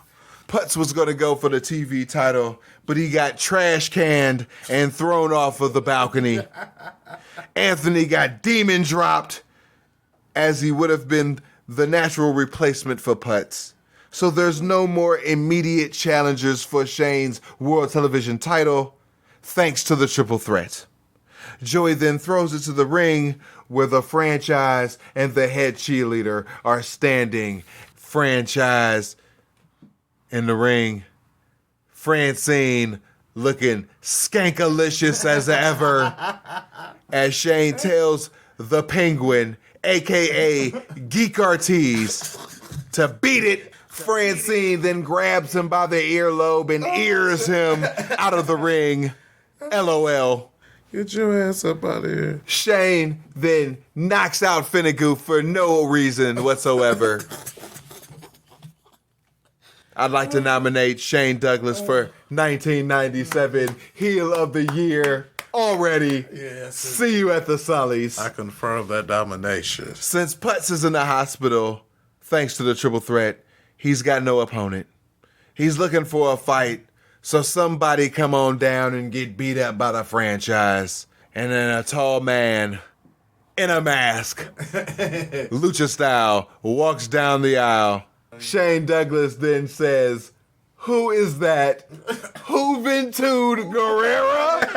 Putz was going to go for the TV title, but he got trash canned and thrown off of the balcony. Anthony got demon dropped, as he would have been the natural replacement for Putz. So there's no more immediate challengers for Shane's World Television title, thanks to the triple threat. Joey then throws it to the ring where the franchise and the head cheerleader are standing. Franchise in the ring. Francine looking skankalicious as ever, as Shane tells the Penguin, a.k.a. Geek Ortiz, to beat it. Francine then grabs him by the earlobe and ears him out of the ring. LOL. Get your ass up out of here. Shane then knocks out Finnegan for no reason whatsoever. I'd like to nominate Shane Douglas for 1997 Heel of the Year. Already. Yes. See you at the Sullies. I confirm that domination. Since Putz is in the hospital, thanks to the triple threat, he's got no opponent. He's looking for a fight, so somebody come on down and get beat up by the franchise. And then a tall man in a mask, lucha style, walks down the aisle. Shane Douglas then says, "Who is that? Juventud Guerrera?"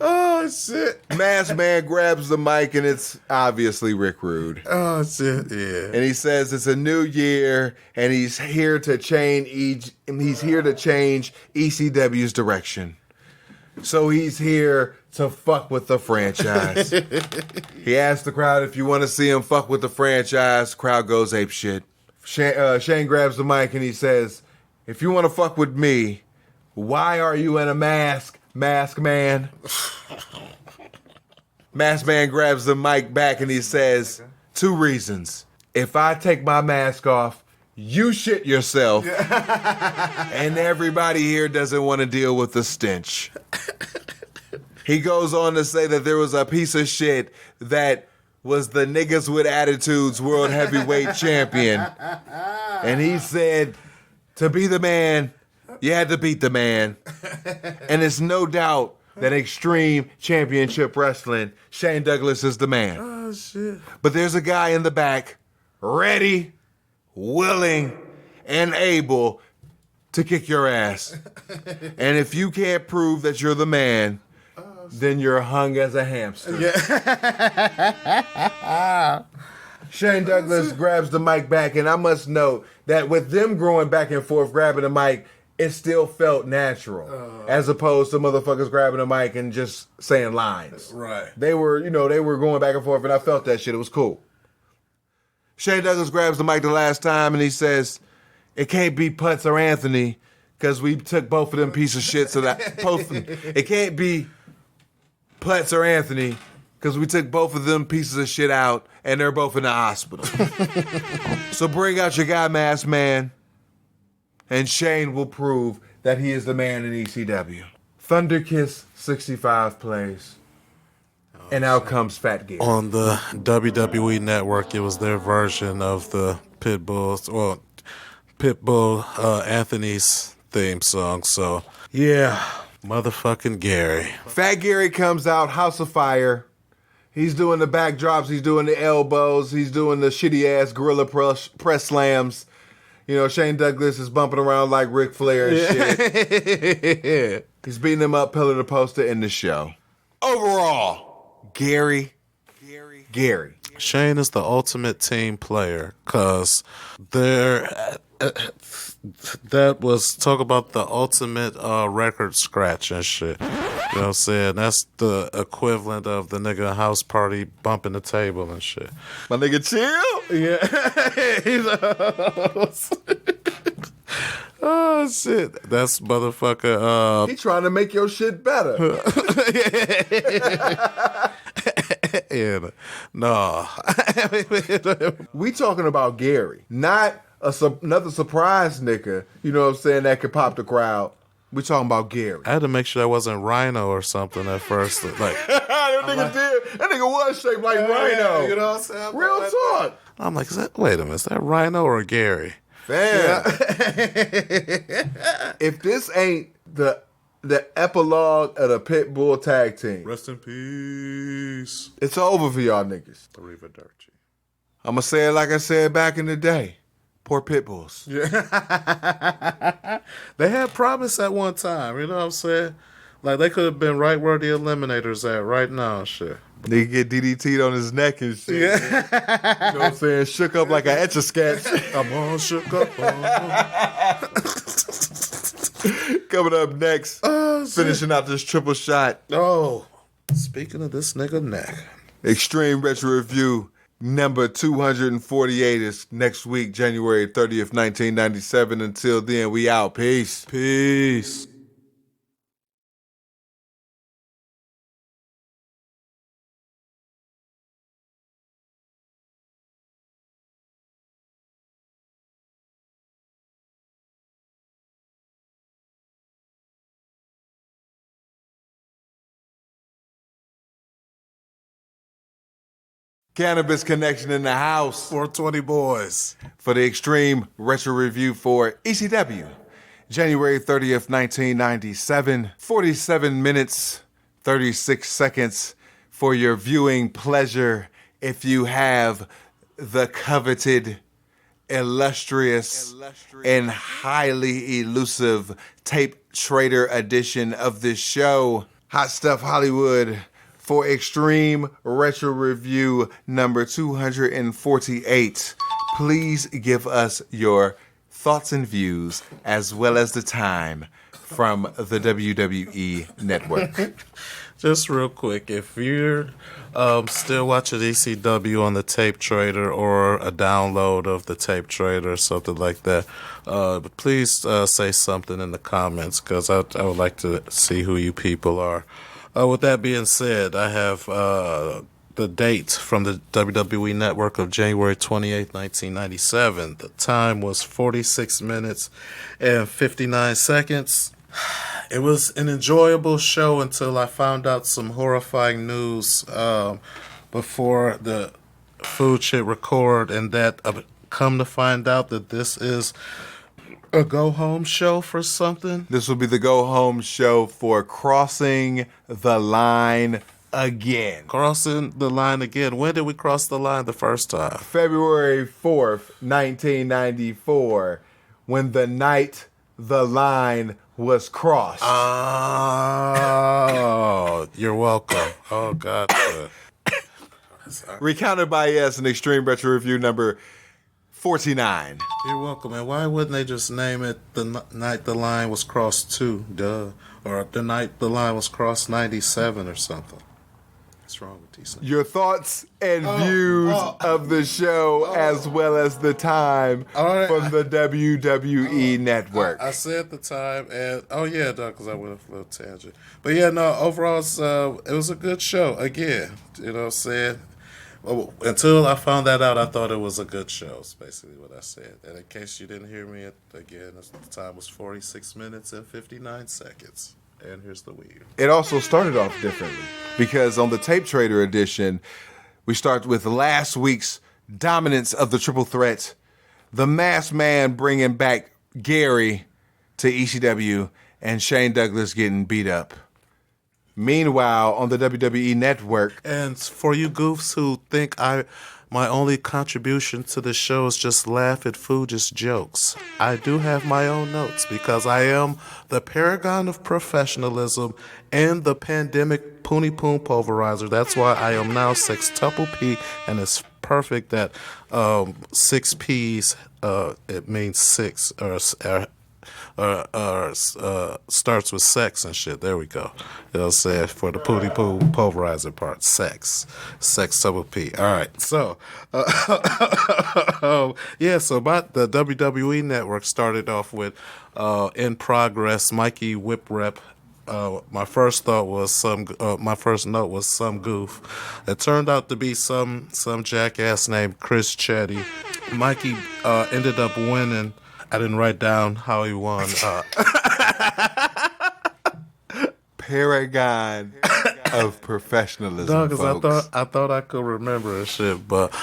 Oh, shit. Masked Man grabs the mic and it's obviously Rick Rude. Oh, shit, yeah. And he says it's a new year and he's here to change ECW's direction. So he's here to fuck with the franchise. He asked the crowd if you want to see him fuck with the franchise. Crowd goes ape shit. Shane grabs the mic and he says, "If you want to fuck with me, why are you in a mask, Mask Man?" Mask Man grabs the mic back and he says, "2 reasons. If I take my mask off, you shit yourself, and everybody here doesn't want to deal with the stench. He goes on to say that there was a piece of shit that was the niggas with attitudes world heavyweight champion. And he said, to be the man, you had to beat the man. And it's no doubt that Extreme Championship Wrestling, Shane Douglas is the man. Oh, shit. But there's a guy in the back, ready, willing, and able to kick your ass. And if you can't prove that you're the man, then you're hung as a hamster. Yeah. Shane Douglas grabs the mic back, and I must note that with them growing back and forth, grabbing the mic, it still felt natural, as opposed to motherfuckers grabbing the mic and just saying lines. Right. They were going back and forth, and I felt that shit. It was cool. Shane Douglas grabs the mic the last time, and he says, it can't be Putz or Anthony, because we took both of them pieces of shit, so that it can't be Putz or Anthony, because we took both of them pieces of shit out, and they're both in the hospital. So bring out your guy, Masked Man, and Shane will prove that he is the man in ECW. Thunder Kiss 65 plays, and out comes Fat Gear. On the WWE Network, it was their version of the Pitbull Anthony's theme song. So, yeah, motherfucking Gary. Fat Gary comes out, House of Fire. He's doing the backdrops, he's doing the elbows, he's doing the shitty-ass gorilla press slams. You know, Shane Douglas is bumping around like Ric Flair and shit. He's beating him up pillar to post to end the show. Overall, Gary. Shane is the ultimate team player, because that was, talk about the ultimate record scratch and shit. You know what I'm saying? That's the equivalent of the nigga house party bumping the table and shit. My nigga chill? Yeah. Oh, shit. That's motherfucker. He trying to make your shit better. Yeah. No. We talking about Gary, not another surprise nigga, you know what I'm saying, that could pop the crowd. We talking about Gary. I had to make sure that wasn't Rhino or something at first. Like, that nigga did. That nigga was shaped like Rhino. You know what I'm saying? Real talk. I'm like, wait a minute, is that Rhino or Gary? Fam. If this ain't the epilogue of the Pitbull tag team, Rest in peace. it's over for y'all niggas. Arrivederci. I'm going to say it like I said back in the day. Poor Pitbulls. Yeah. They had promise at one time, you know what I'm saying? Like, they could have been right where the Eliminators at right now and shit. Nigga get DDT'd on his neck and shit. Yeah. You know what I'm saying? Shook up like an Etch-a-Sketch. I'm all shook up. Coming up next, finishing out this triple shot. Oh, speaking of this nigga neck. Extreme Retro Review number 248 is next week, January 30th, 1997. Until then, we out. Peace. Peace. Cannabis Connection in the house 420 boys. for the Extreme Retro Review for ECW, January 30th, 1997. 47 minutes, 36 seconds for your viewing pleasure if you have the coveted, illustrious, and highly elusive tape trader edition of this show, Hot Stuff Hollywood, for Extreme Retro Review number 248. Please give us your thoughts and views as well as the time from the WWE Network. Just real quick, if you're still watching ECW on the tape trader or a download of the tape trader or something like that, please say something in the comments, because I would like to see who you people are. With that being said, I have the date from the WWE Network of January 28th, 1997. The time was 46 minutes and 59 seconds. It was an enjoyable show until I found out some horrifying news before the food shit record, and that come to find out that this is a go-home show for something. This will be the go-home show for Crossing the Line Again. Crossing the line again. When did we cross the line the first time? February 4th, 1994, when the night the line was crossed. Oh, you're welcome. Oh, God. Recounted by us in Extreme Retro Review number 49. You're welcome. And why wouldn't they just name it the night the line was crossed 2? Duh. Or the night the line was crossed 97 or something. What's wrong with these things? Your thoughts and views of the show as well as the time from the WWE Network. I said the time, and because I went off a little tangent. But yeah, no, overall, it was a good show. Again, you know what I'm saying? Well, until I found that out, I thought it was a good show, is basically what I said. And in case you didn't hear me, again, the time was 46 minutes and 59 seconds. And here's the weed. It also started off differently because on the Tape Trader edition, we start with last week's dominance of the Triple Threat, the Masked Man bringing back Gary to ECW, and Shane Douglas getting beat up. Meanwhile, on the WWE Network... And for you goofs who think my only contribution to the show is just laugh at Fuji's jokes, I do have my own notes because I am the paragon of professionalism and the pandemic Poonie Poon pulverizer. That's why I am now Sextuple P, and it's perfect that 6 P's, it means 6, starts with sex and shit. There we go. You know what I'm saying? For the Poonie Poo pulverizer part, sex. Sextuple P. All right. So, so the WWE Network started off with In Progress, Mikey Whip Rep. My first note was some goof. It turned out to be some jackass named Chris Chetty. Mikey ended up winning. I didn't write down how he won. Paragon of professionalism. No, because I thought I could remember and shit, but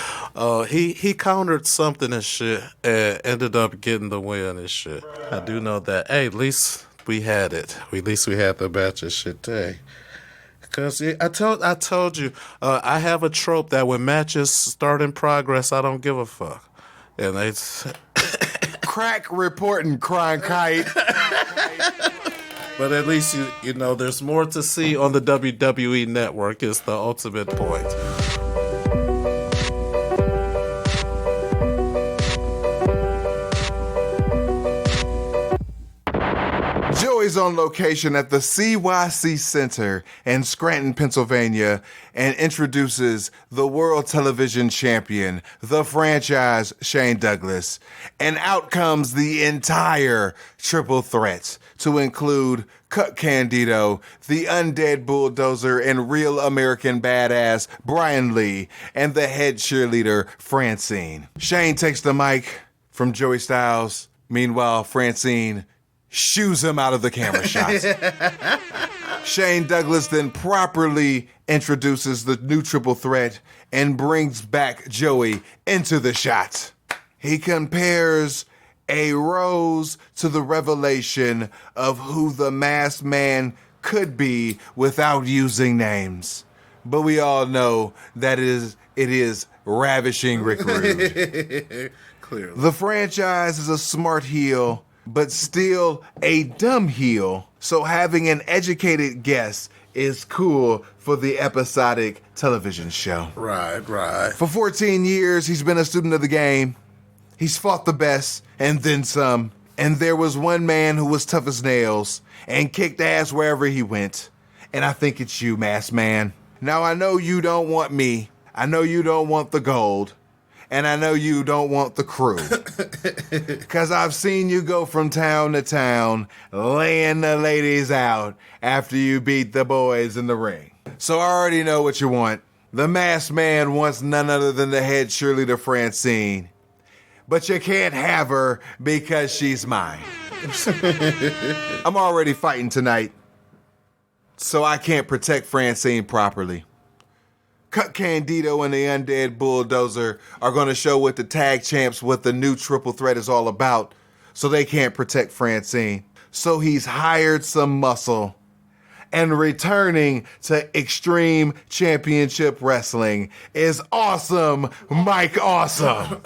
he countered something and shit and ended up getting the win and shit. I do know that. Hey, at least we had it. At least we had the match and shit. Hey. Because I told you, I have a trope that when matches start in progress, I don't give a fuck. And they crack reporting, crying kite. But at least you know there's more to see on the WWE Network is the ultimate point. Joey's on location at the CYC Center in Scranton, Pennsylvania, and introduces the World Television Champion, the franchise Shane Douglas. And out comes the entire Triple Threat to include Cut Candido, the Undead Bulldozer, and Real American Badass Brian Lee, and the head cheerleader Francine. Shane takes the mic from Joey Styles. Meanwhile, Francine shoos him out of the camera shots. Shane Douglas then properly introduces the new Triple Threat and brings back Joey into the shot. He compares a rose to the revelation of who the Masked Man could be without using names. But we all know that it is ravishing Rick Rude. Clearly. The franchise is a smart heel, but still a dumb heel. So having an educated guest is cool for the episodic television show. Right. For 14 years, he's been a student of the game. He's fought the best and then some. And there was one man who was tough as nails and kicked ass wherever he went. And I think it's you, Masked Man. Now, I know you don't want me. I know you don't want the gold. And I know you don't want the crew. Because I've seen you go from town to town, laying the ladies out after you beat the boys in the ring. So I already know what you want. The masked man wants none other than the head cheerleader Francine. But you can't have her because she's mine. I'm already fighting tonight, so I can't protect Francine properly. Cut Candido and the Undead Bulldozer are going to show with the tag champs what the new triple threat is all about, so they can't protect Francine. So he's hired some muscle. And returning to Extreme Championship Wrestling is Awesome Mike Awesome.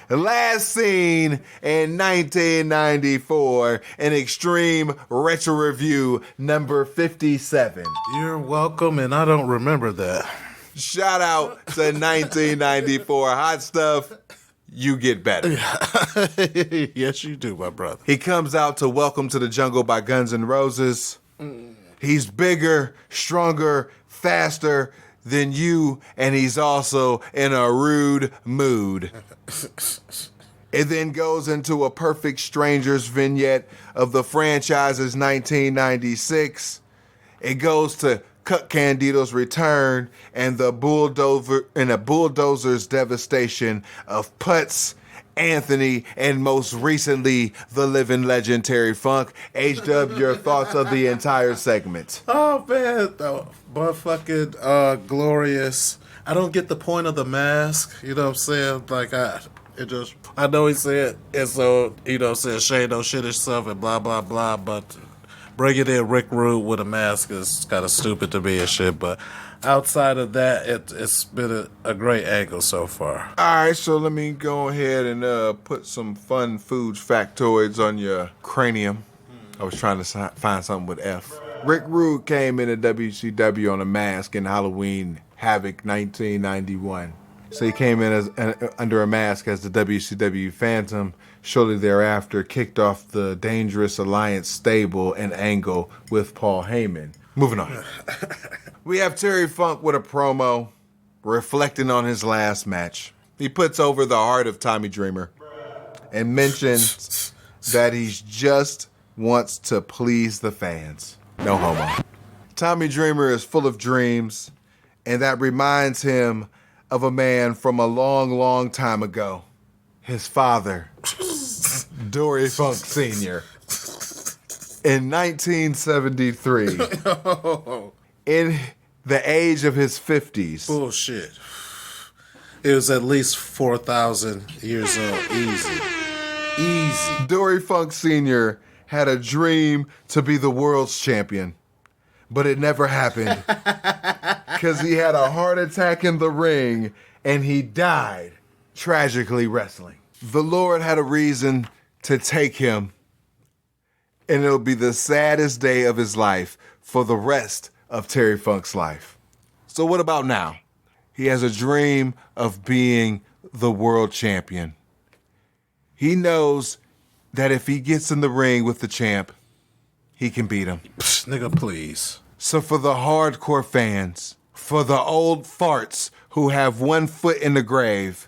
Last seen in 1994 in Extreme Retro Review number 57. You're welcome, and I don't remember that. Shout out to 1994 Hot Stuff. You get better. Yes, you do, my brother. He comes out to Welcome to the Jungle by Guns N' Roses. He's bigger, stronger, faster than you, and he's also in a rude mood. It then goes into a Perfect Strangers vignette of the franchise's 1996. It goes to Cut Candido's return and the bulldozer's devastation of Putz, Anthony, and most recently, the living legend Terry Funk. HW, your thoughts of the entire segment? Oh, man. But fucking glorious. I don't get the point of the mask. You know what I'm saying? Like, I know he said, and so, you know what I'm saying, Shane don't shit himself and blah, blah, blah, but bringing in Rick Rude with a mask is kind of stupid to me and shit, but outside of that, it's been a great angle so far. All right, so let me go ahead and put some fun foods factoids on your cranium. I was trying to find something with F. Rick Rude came into WCW on a mask in Halloween Havoc 1991. So he came in as under a mask as the WCW Phantom. Shortly thereafter, kicked off the Dangerous Alliance stable and angle with Paul Heyman. Moving on. We have Terry Funk with a promo reflecting on his last match. He puts over the heart of Tommy Dreamer and mentions that he just wants to please the fans. No homo. Tommy Dreamer is full of dreams, and that reminds him of a man from a long, long time ago. His father, Dory Funk Sr. In 1973, in the age of his 50s. Bullshit. It was at least 4,000 years old. Easy. Dory Funk Sr. had a dream to be the world's champion, but it never happened because he had a heart attack in the ring and he died tragically wrestling. The Lord had a reason to take him, and it'll be the saddest day of his life for the rest of Terry Funk's life. So what about now? He has a dream of being the world champion. He knows that if he gets in the ring with the champ, he can beat him. Psh, nigga, please. So for the hardcore fans, for the old farts who have one foot in the grave,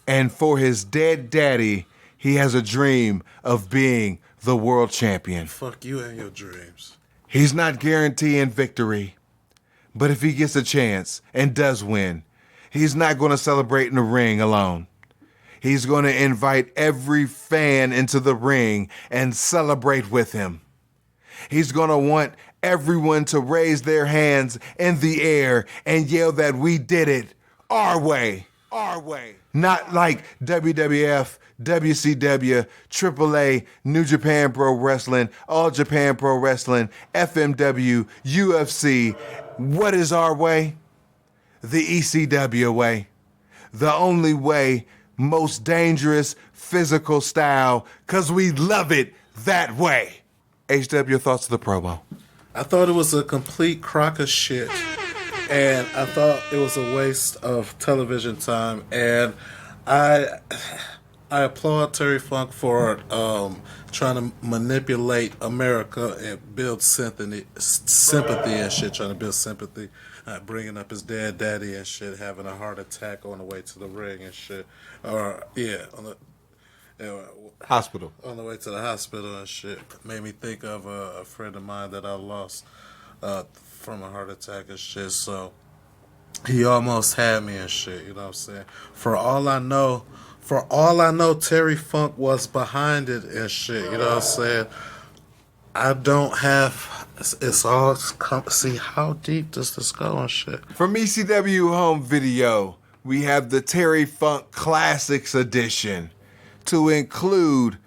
and for his dead daddy, he has a dream of being the world champion. Fuck you and your dreams. He's not guaranteeing victory, but if he gets a chance and does win, he's not going to celebrate in the ring alone. He's going to invite every fan into the ring and celebrate with him. He's going to want everyone to raise their hands in the air and yell that we did it our way. Our way. Not like WWF, WCW, AAA, New Japan Pro Wrestling, All Japan Pro Wrestling, FMW, UFC. What is our way? The ECW way. The only way, most dangerous physical style, because we love it that way. HW, thoughts of the promo? I thought it was a complete crock of shit. And I thought it was a waste of television time. And I applaud Terry Funk for trying to manipulate America and build sympathy and shit, trying to build sympathy, bringing up his dead daddy and shit, having a heart attack on the way to the ring and shit. Or, yeah, Hospital. On the way to the hospital and shit. Made me think of a friend of mine that I lost from a heart attack and shit. So He almost had me and shit, you know what I'm saying? For all I know, Terry Funk was behind it and shit, you know what I'm saying? I don't have, it's all, see, how deep does this go and shit? From ECW Home Video, we have the Terry Funk Classics Edition to include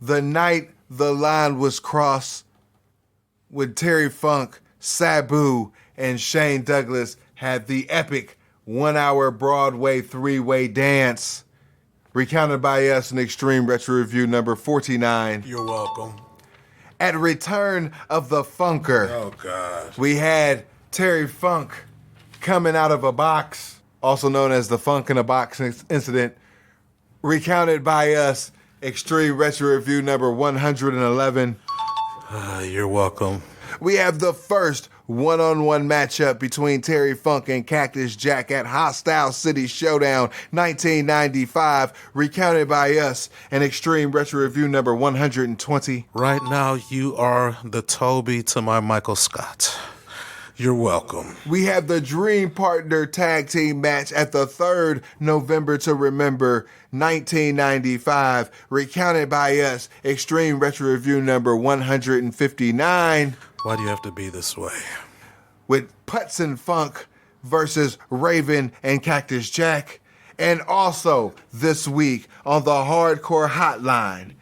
the night the line was crossed when Terry Funk, Sabu, and Shane Douglas had the epic 1 hour Broadway 3-way dance, recounted by us in Extreme Retro Review number 49. You're welcome. At Return of the Funker, Oh, God. we had Terry Funk coming out of a box, also known as the Funk in a Box incident, recounted by us, Extreme Retro Review number 111. You're welcome. We have the first one-on-one matchup between Terry Funk and Cactus Jack at Hostile City Showdown 1995, recounted by us in Extreme Retro Review number 120. Right now, you are the Toby to my Michael Scott. You're welcome. We have the Dream Partner Tag Team match at the third November to Remember 1995, recounted by us, Extreme Retro Review number 159. Why do you have to be this way? With Putz and Funk versus Raven and Cactus Jack. And also this week on the Hardcore Hotline,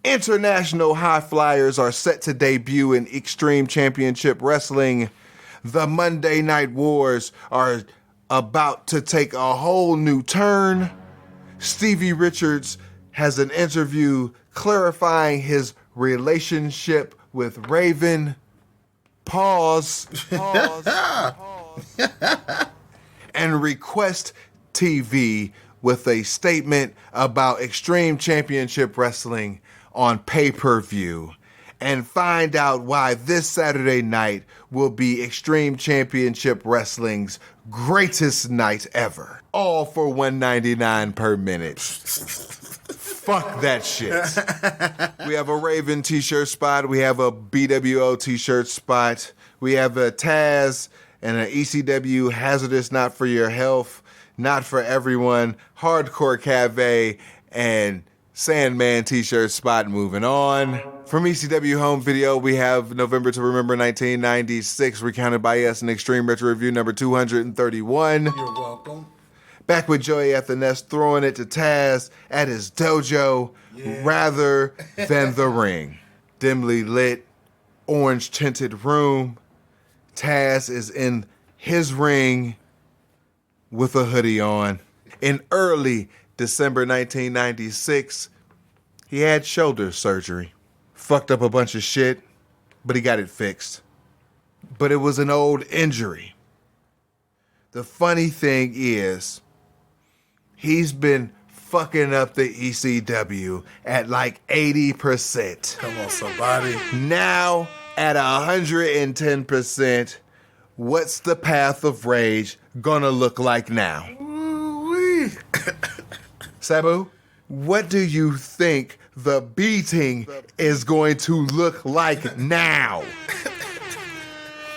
International High Flyers are set to debut in Extreme Championship Wrestling. The Monday Night Wars are about to take a whole new turn. Stevie Richards has an interview clarifying his relationship with Raven. Pause. And Request TV with a statement about Extreme Championship Wrestling on pay-per-view. And find out why this Saturday night will be Extreme Championship Wrestling's greatest night ever. All for $1.99 per minute. Fuck that shit. We have a Raven t-shirt spot. We have a BWO t-shirt spot. We have a Taz and an ECW Hazardous Not For Your Health, Not For Everyone, Hardcore Cave, and Sandman t-shirt spot. Moving on. From ECW Home Video, we have November to Remember 1996, recounted by us in Extreme Retro Review number 231. You're welcome. Back with Joey at the Nest, throwing it to Taz at his dojo rather than the ring. Dimly lit, orange tinted room. Taz is in his ring with a hoodie on. In early December 1996, he had shoulder surgery. Fucked up a bunch of shit, but he got it fixed. But it was an old injury. The funny thing is, he's been fucking up the ECW at like 80%. Come on, somebody. Now, at 110%, what's the path of rage gonna look like now? Ooh-wee. Sabu, what do you think the beating is going to look like now?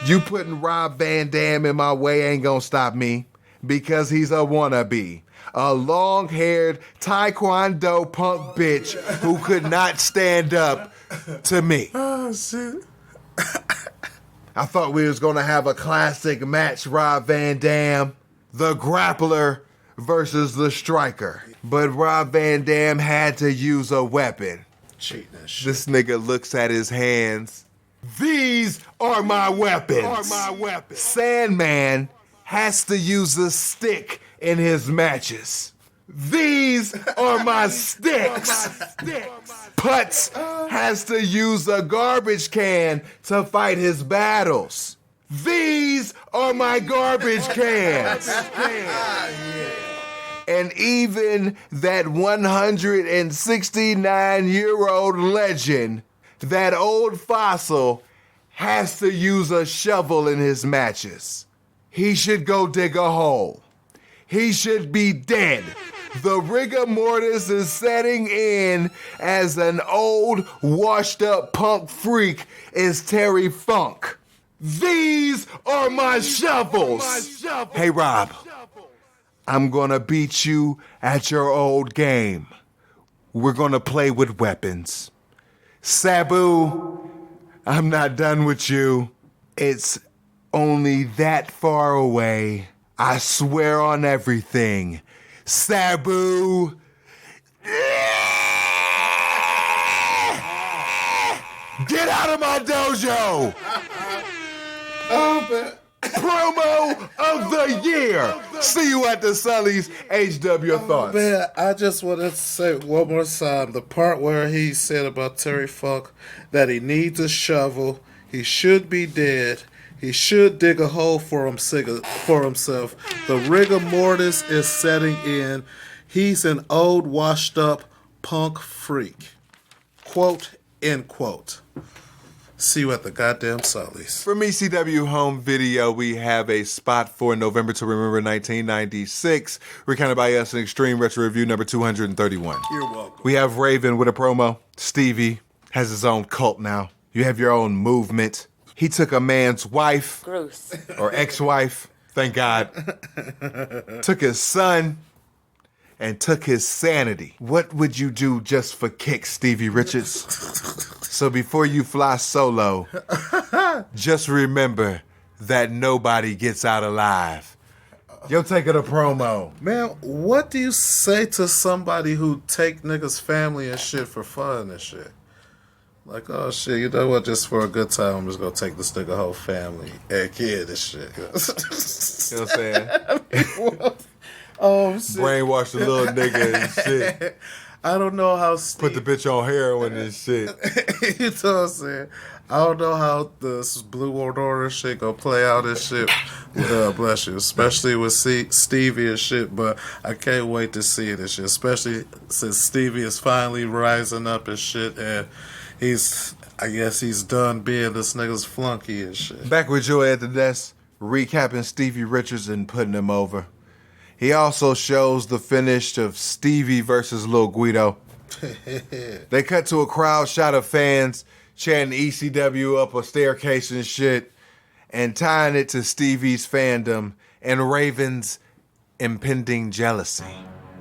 You putting Rob Van Dam in my way ain't gonna stop me, because he's a wannabe. A long-haired Taekwondo punk bitch who could not stand up to me. Oh, shit. I thought we was gonna have a classic match, Rob Van Dam, the grappler versus the striker. But Rob Van Dam had to use a weapon. Cheating and shit. This nigga looks at his hands. These are my weapons. Sandman has to use a stick in his matches. These are my sticks. Putz has to use a garbage can to fight his battles. These are my garbage cans. And even that 169-year-old legend, that old fossil, has to use a shovel in his matches. He should go dig a hole. He should be dead. The rigor mortis is setting in as an old, washed-up punk freak is Terry Funk. These are my shovels. Hey, Rob. I'm gonna beat you at your old game. We're gonna play with weapons. Sabu, I'm not done with you. It's only that far away. I swear on everything. Sabu. Get out of my dojo! Oh, man. Promo of the year. See you at the Sully's. HW, your thoughts. Man, I just want to say one more time the part where he said about Terry Funk that he needs a shovel, he should be dead, he should dig a hole for himself. The rigor mortis is setting in. He's an old, washed up punk freak. Quote, end quote. See you at the goddamn Sully's. From ECW Home Video, we have a spot for November to Remember 1996, recounted by us in Extreme Retro Review number 231. You're welcome. We have Raven with a promo. Stevie has his own cult now. You have your own movement. He took a man's wife. Gross. Or ex-wife, thank God. Took his son and took his sanity. What would you do just for kicks, Stevie Richards? So before you fly solo, just remember that nobody gets out alive. Yo, take it a promo. Man, what do you say to somebody who take niggas' family and shit for fun and shit? Like, oh shit, you know what? Just for a good time, I'm just gonna take this nigga whole family and kid and shit. You know what I'm saying? Oh shit. Brainwash the little nigga and shit. I don't know how Put the bitch on heroin and shit. you know what I'm saying? I don't know how this Blue World Order shit gonna play out and shit. Bless you. Especially with Stevie and shit, but I can't wait to see it and shit. Especially since Stevie is finally rising up and shit, and I guess he's done being this nigga's flunky and shit. Back with Joey at the desk, recapping Stevie Richards and putting him over. He also shows the finish of Stevie versus Lil Guido. They cut to a crowd shot of fans chanting ECW up a staircase and shit, and tying it to Stevie's fandom and Raven's impending jealousy.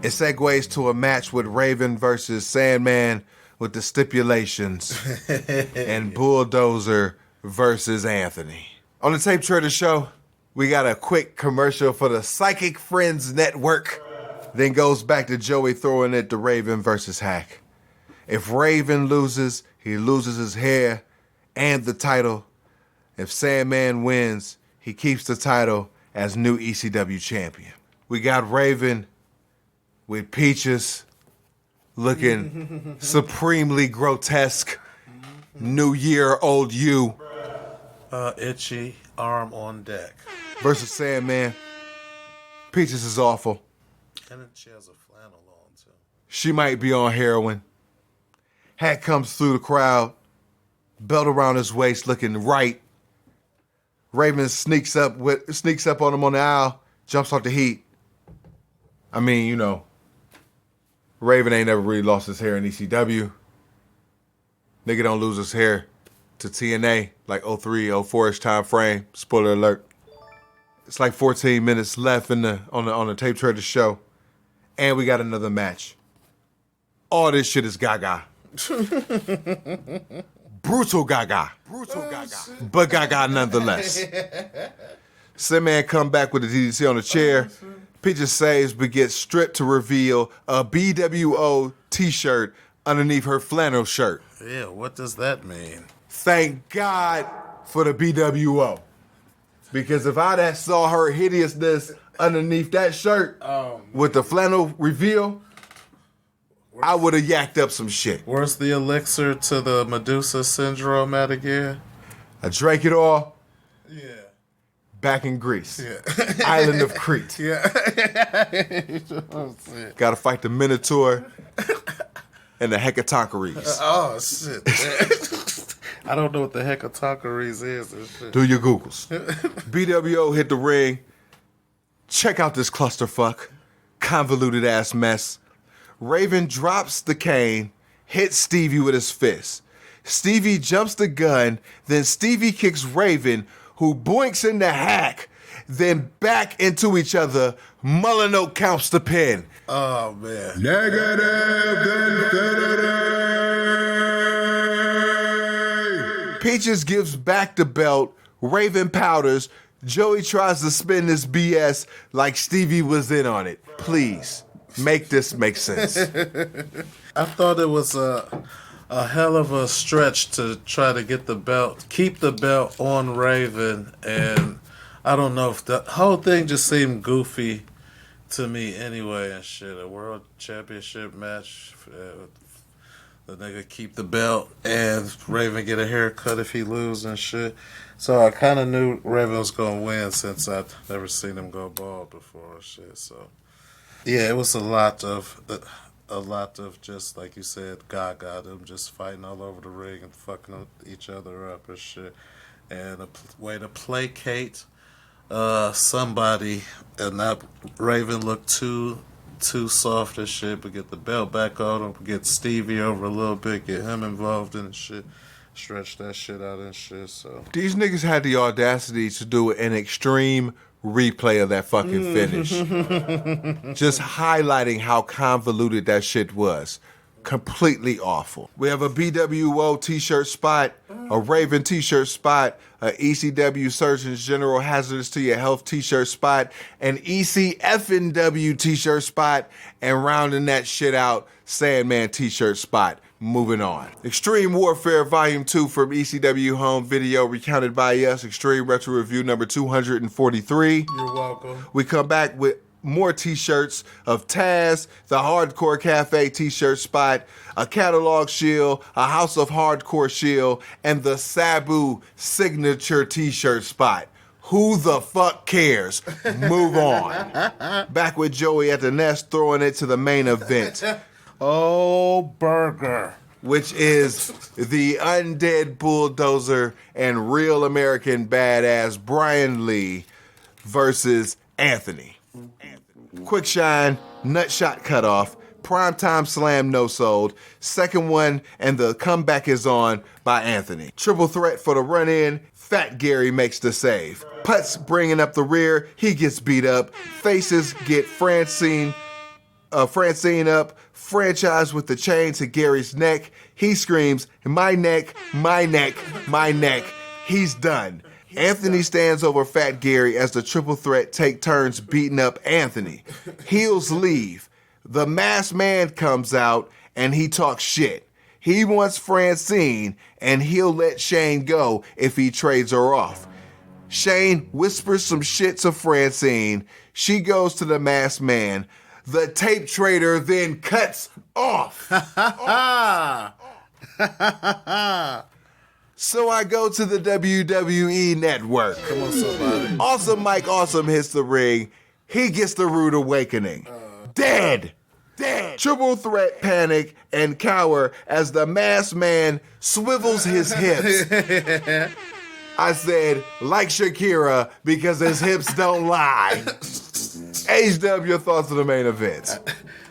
It segues to a match with Raven versus Sandman with the stipulations, and Bulldozer versus Anthony. On the Tape Trader Show, we got a quick commercial for the Psychic Friends Network, then goes back to Joey throwing it to Raven versus Hack. If Raven loses, he loses his hair and the title. If Sandman wins, he keeps the title as new ECW champion. We got Raven with Peaches looking supremely grotesque. New year, old you. Itchy arm on deck. Versus Sandman. Peaches is awful. And then she has a flannel on too. She might be on heroin. Hat comes through the crowd, belt around his waist, looking right. Raven sneaks up on him on the aisle, jumps off the heat. I mean, you know, Raven ain't never really lost his hair in ECW. Nigga don't lose his hair to TNA like 03, 04-ish time frame. Spoiler alert. It's like 14 minutes left on the Tape Trader Show, and we got another match. All this shit is Gaga. Brutal Gaga. But Gaga nonetheless. Sandman come back with the DDT on the chair. Peaches saves but gets stripped to reveal a BWO t-shirt underneath her flannel shirt. Yeah, what does that mean? Thank God for the BWO. Because if I'd have saw her hideousness underneath that shirt with the flannel reveal, I would have yacked up some shit. Where's the elixir to the Medusa syndrome at again? I drank it all. Yeah. Back in Greece. Yeah. Island of Crete. Yeah. Gotta fight the Minotaur and the Hecatoncheires. Oh, shit. I don't know what the Hecatoncheires is and shit. Do your Googles. BWO hit the ring. Check out this clusterfuck. Convoluted ass mess. Raven drops the cane, hits Stevie with his fist. Stevie jumps the gun, then Stevie kicks Raven, who boinks in the hack, then back into each other. Mullinoak counts the pin. Oh, man. Negative infinity. Peaches gives back the belt. Raven powders. Joey tries to spin this BS like Stevie was in on it. Please, make this make sense. I thought it was a hell of a stretch to try to get the belt, keep the belt on Raven, and I don't know if the whole thing just seemed goofy to me anyway and shit. A world championship match, the nigga keep the belt and Raven get a haircut if he lose and shit. So I kind of knew Raven was gonna win since I'd never seen him go bald before and shit. So yeah, it was a lot of just like you said, Gaga, them just fighting all over the ring and fucking each other up and shit, and a way to placate somebody, and that Raven looked too soft and shit, but get the belt back on him, get Stevie over a little bit, get him involved in the shit, stretch that shit out and shit. So These niggas had the audacity to do an extreme replay of that fucking finish. Just highlighting how convoluted that shit was. Completely awful. We have a BWO t-shirt spot, a Raven t-shirt spot, a ECW Surgeons General Hazardous to Your Health t-shirt spot, an ECFNW t-shirt spot, and rounding that shit out, Sandman t-shirt spot. Moving on. Extreme Warfare Volume 2 from ECW Home Video, recounted by us. Extreme Retro Review number 243. you're welcome. We come back with more t-shirts of Taz, the Hardcore Cafe t-shirt spot, a catalog shield, a House of Hardcore shield, and the Sabu signature t-shirt spot. Who the fuck cares? Move on. Back with Joey at the Nest, throwing it to the main event, Oh, burger. which is the Undead Bulldozer and Real American Badass Brian Lee versus Anthony. Quick shine, nut shot cutoff, primetime slam no sold, second one, and the comeback is on by Anthony. Triple threat for the run in, Fat Gary makes the save. Putts bringing up the rear, he gets beat up. Faces get Francine up, franchise with the chain to Gary's neck. He screams, my neck, my neck, my neck. He's done. Anthony stands over Fat Gary as the triple threat take turns beating up Anthony. Heels leave. The masked man comes out and he talks shit. He wants Francine and he'll let Shane go if he trades her off. Shane whispers some shit to Francine. She goes to the masked man. The tape trader then cuts off. So I go to the WWE Network. Come on, somebody. Awesome Mike Awesome hits the ring. He gets the rude awakening. Dead. Triple threat panic and cower as the masked man swivels his hips. I said, like Shakira, because his hips don't lie. HW, your thoughts on the main event?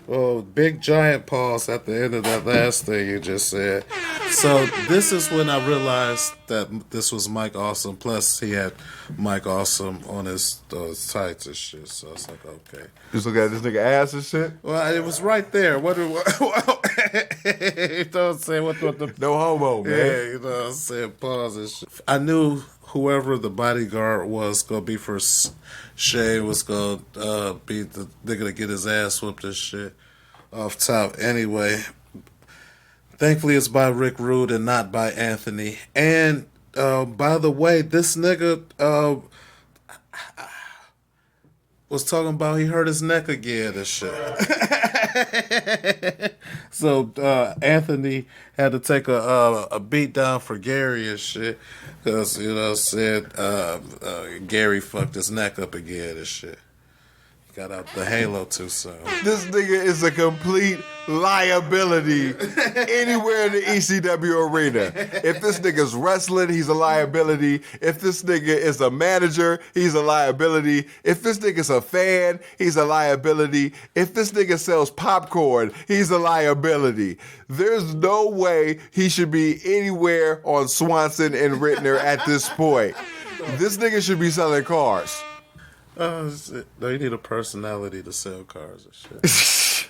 Well, big giant pause at the end of that last thing you just said. So this is when I realized that this was Mike Awesome. Plus, he had Mike Awesome on his tights and shit. So it's like, okay. Just look at this nigga ass and shit? Well, it was right there. What you know what I'm saying? What the No homo, man. yeah, you know what I'm saying? Pause and shit. I knew whoever the bodyguard was going to be for Shane was going to be the nigga to get his ass whooped and shit off top. Anyway, thankfully it's by Rick Rude and not by Anthony. And by the way, this nigga was talking about he hurt his neck again and shit. So Anthony had to take a beat down for Gary and shit because, you know what I'm saying, Gary fucked his neck up again and shit. He got out the halo too soon. This nigga is a complete liability anywhere in the ECW arena. If this nigga's wrestling, he's a liability. If this nigga is a manager, he's a liability. If this nigga's a fan, he's a liability. If this nigga sells popcorn, he's a liability. There's no way he should be anywhere on Swanson and Rittner at this point. This nigga should be selling cars. They need a personality to sell cars and shit.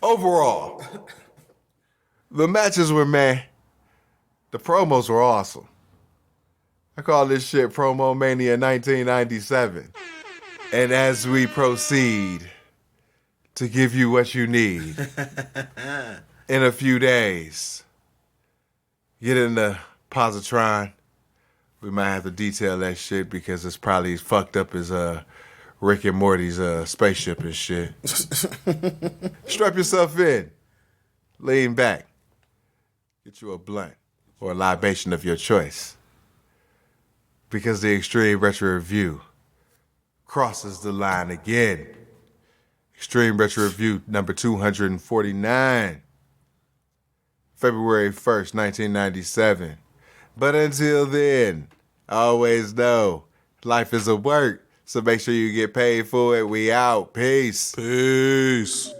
Overall, the matches were meh. The promos were awesome. I call this shit Promo Mania 1997. And as we proceed to give you what you need in a few days, get in the positron. We might have to detail that shit because it's probably as fucked up as Rick and Morty's spaceship and shit. Strap yourself in. Lean back. Get you a blunt or a libation of your choice. Because the Extreme Retro Review crosses the line again. Extreme Retro Review number 249. February 1st, 1997. But until then, always know life is a work. So make sure you get paid for it. We out. Peace. Peace.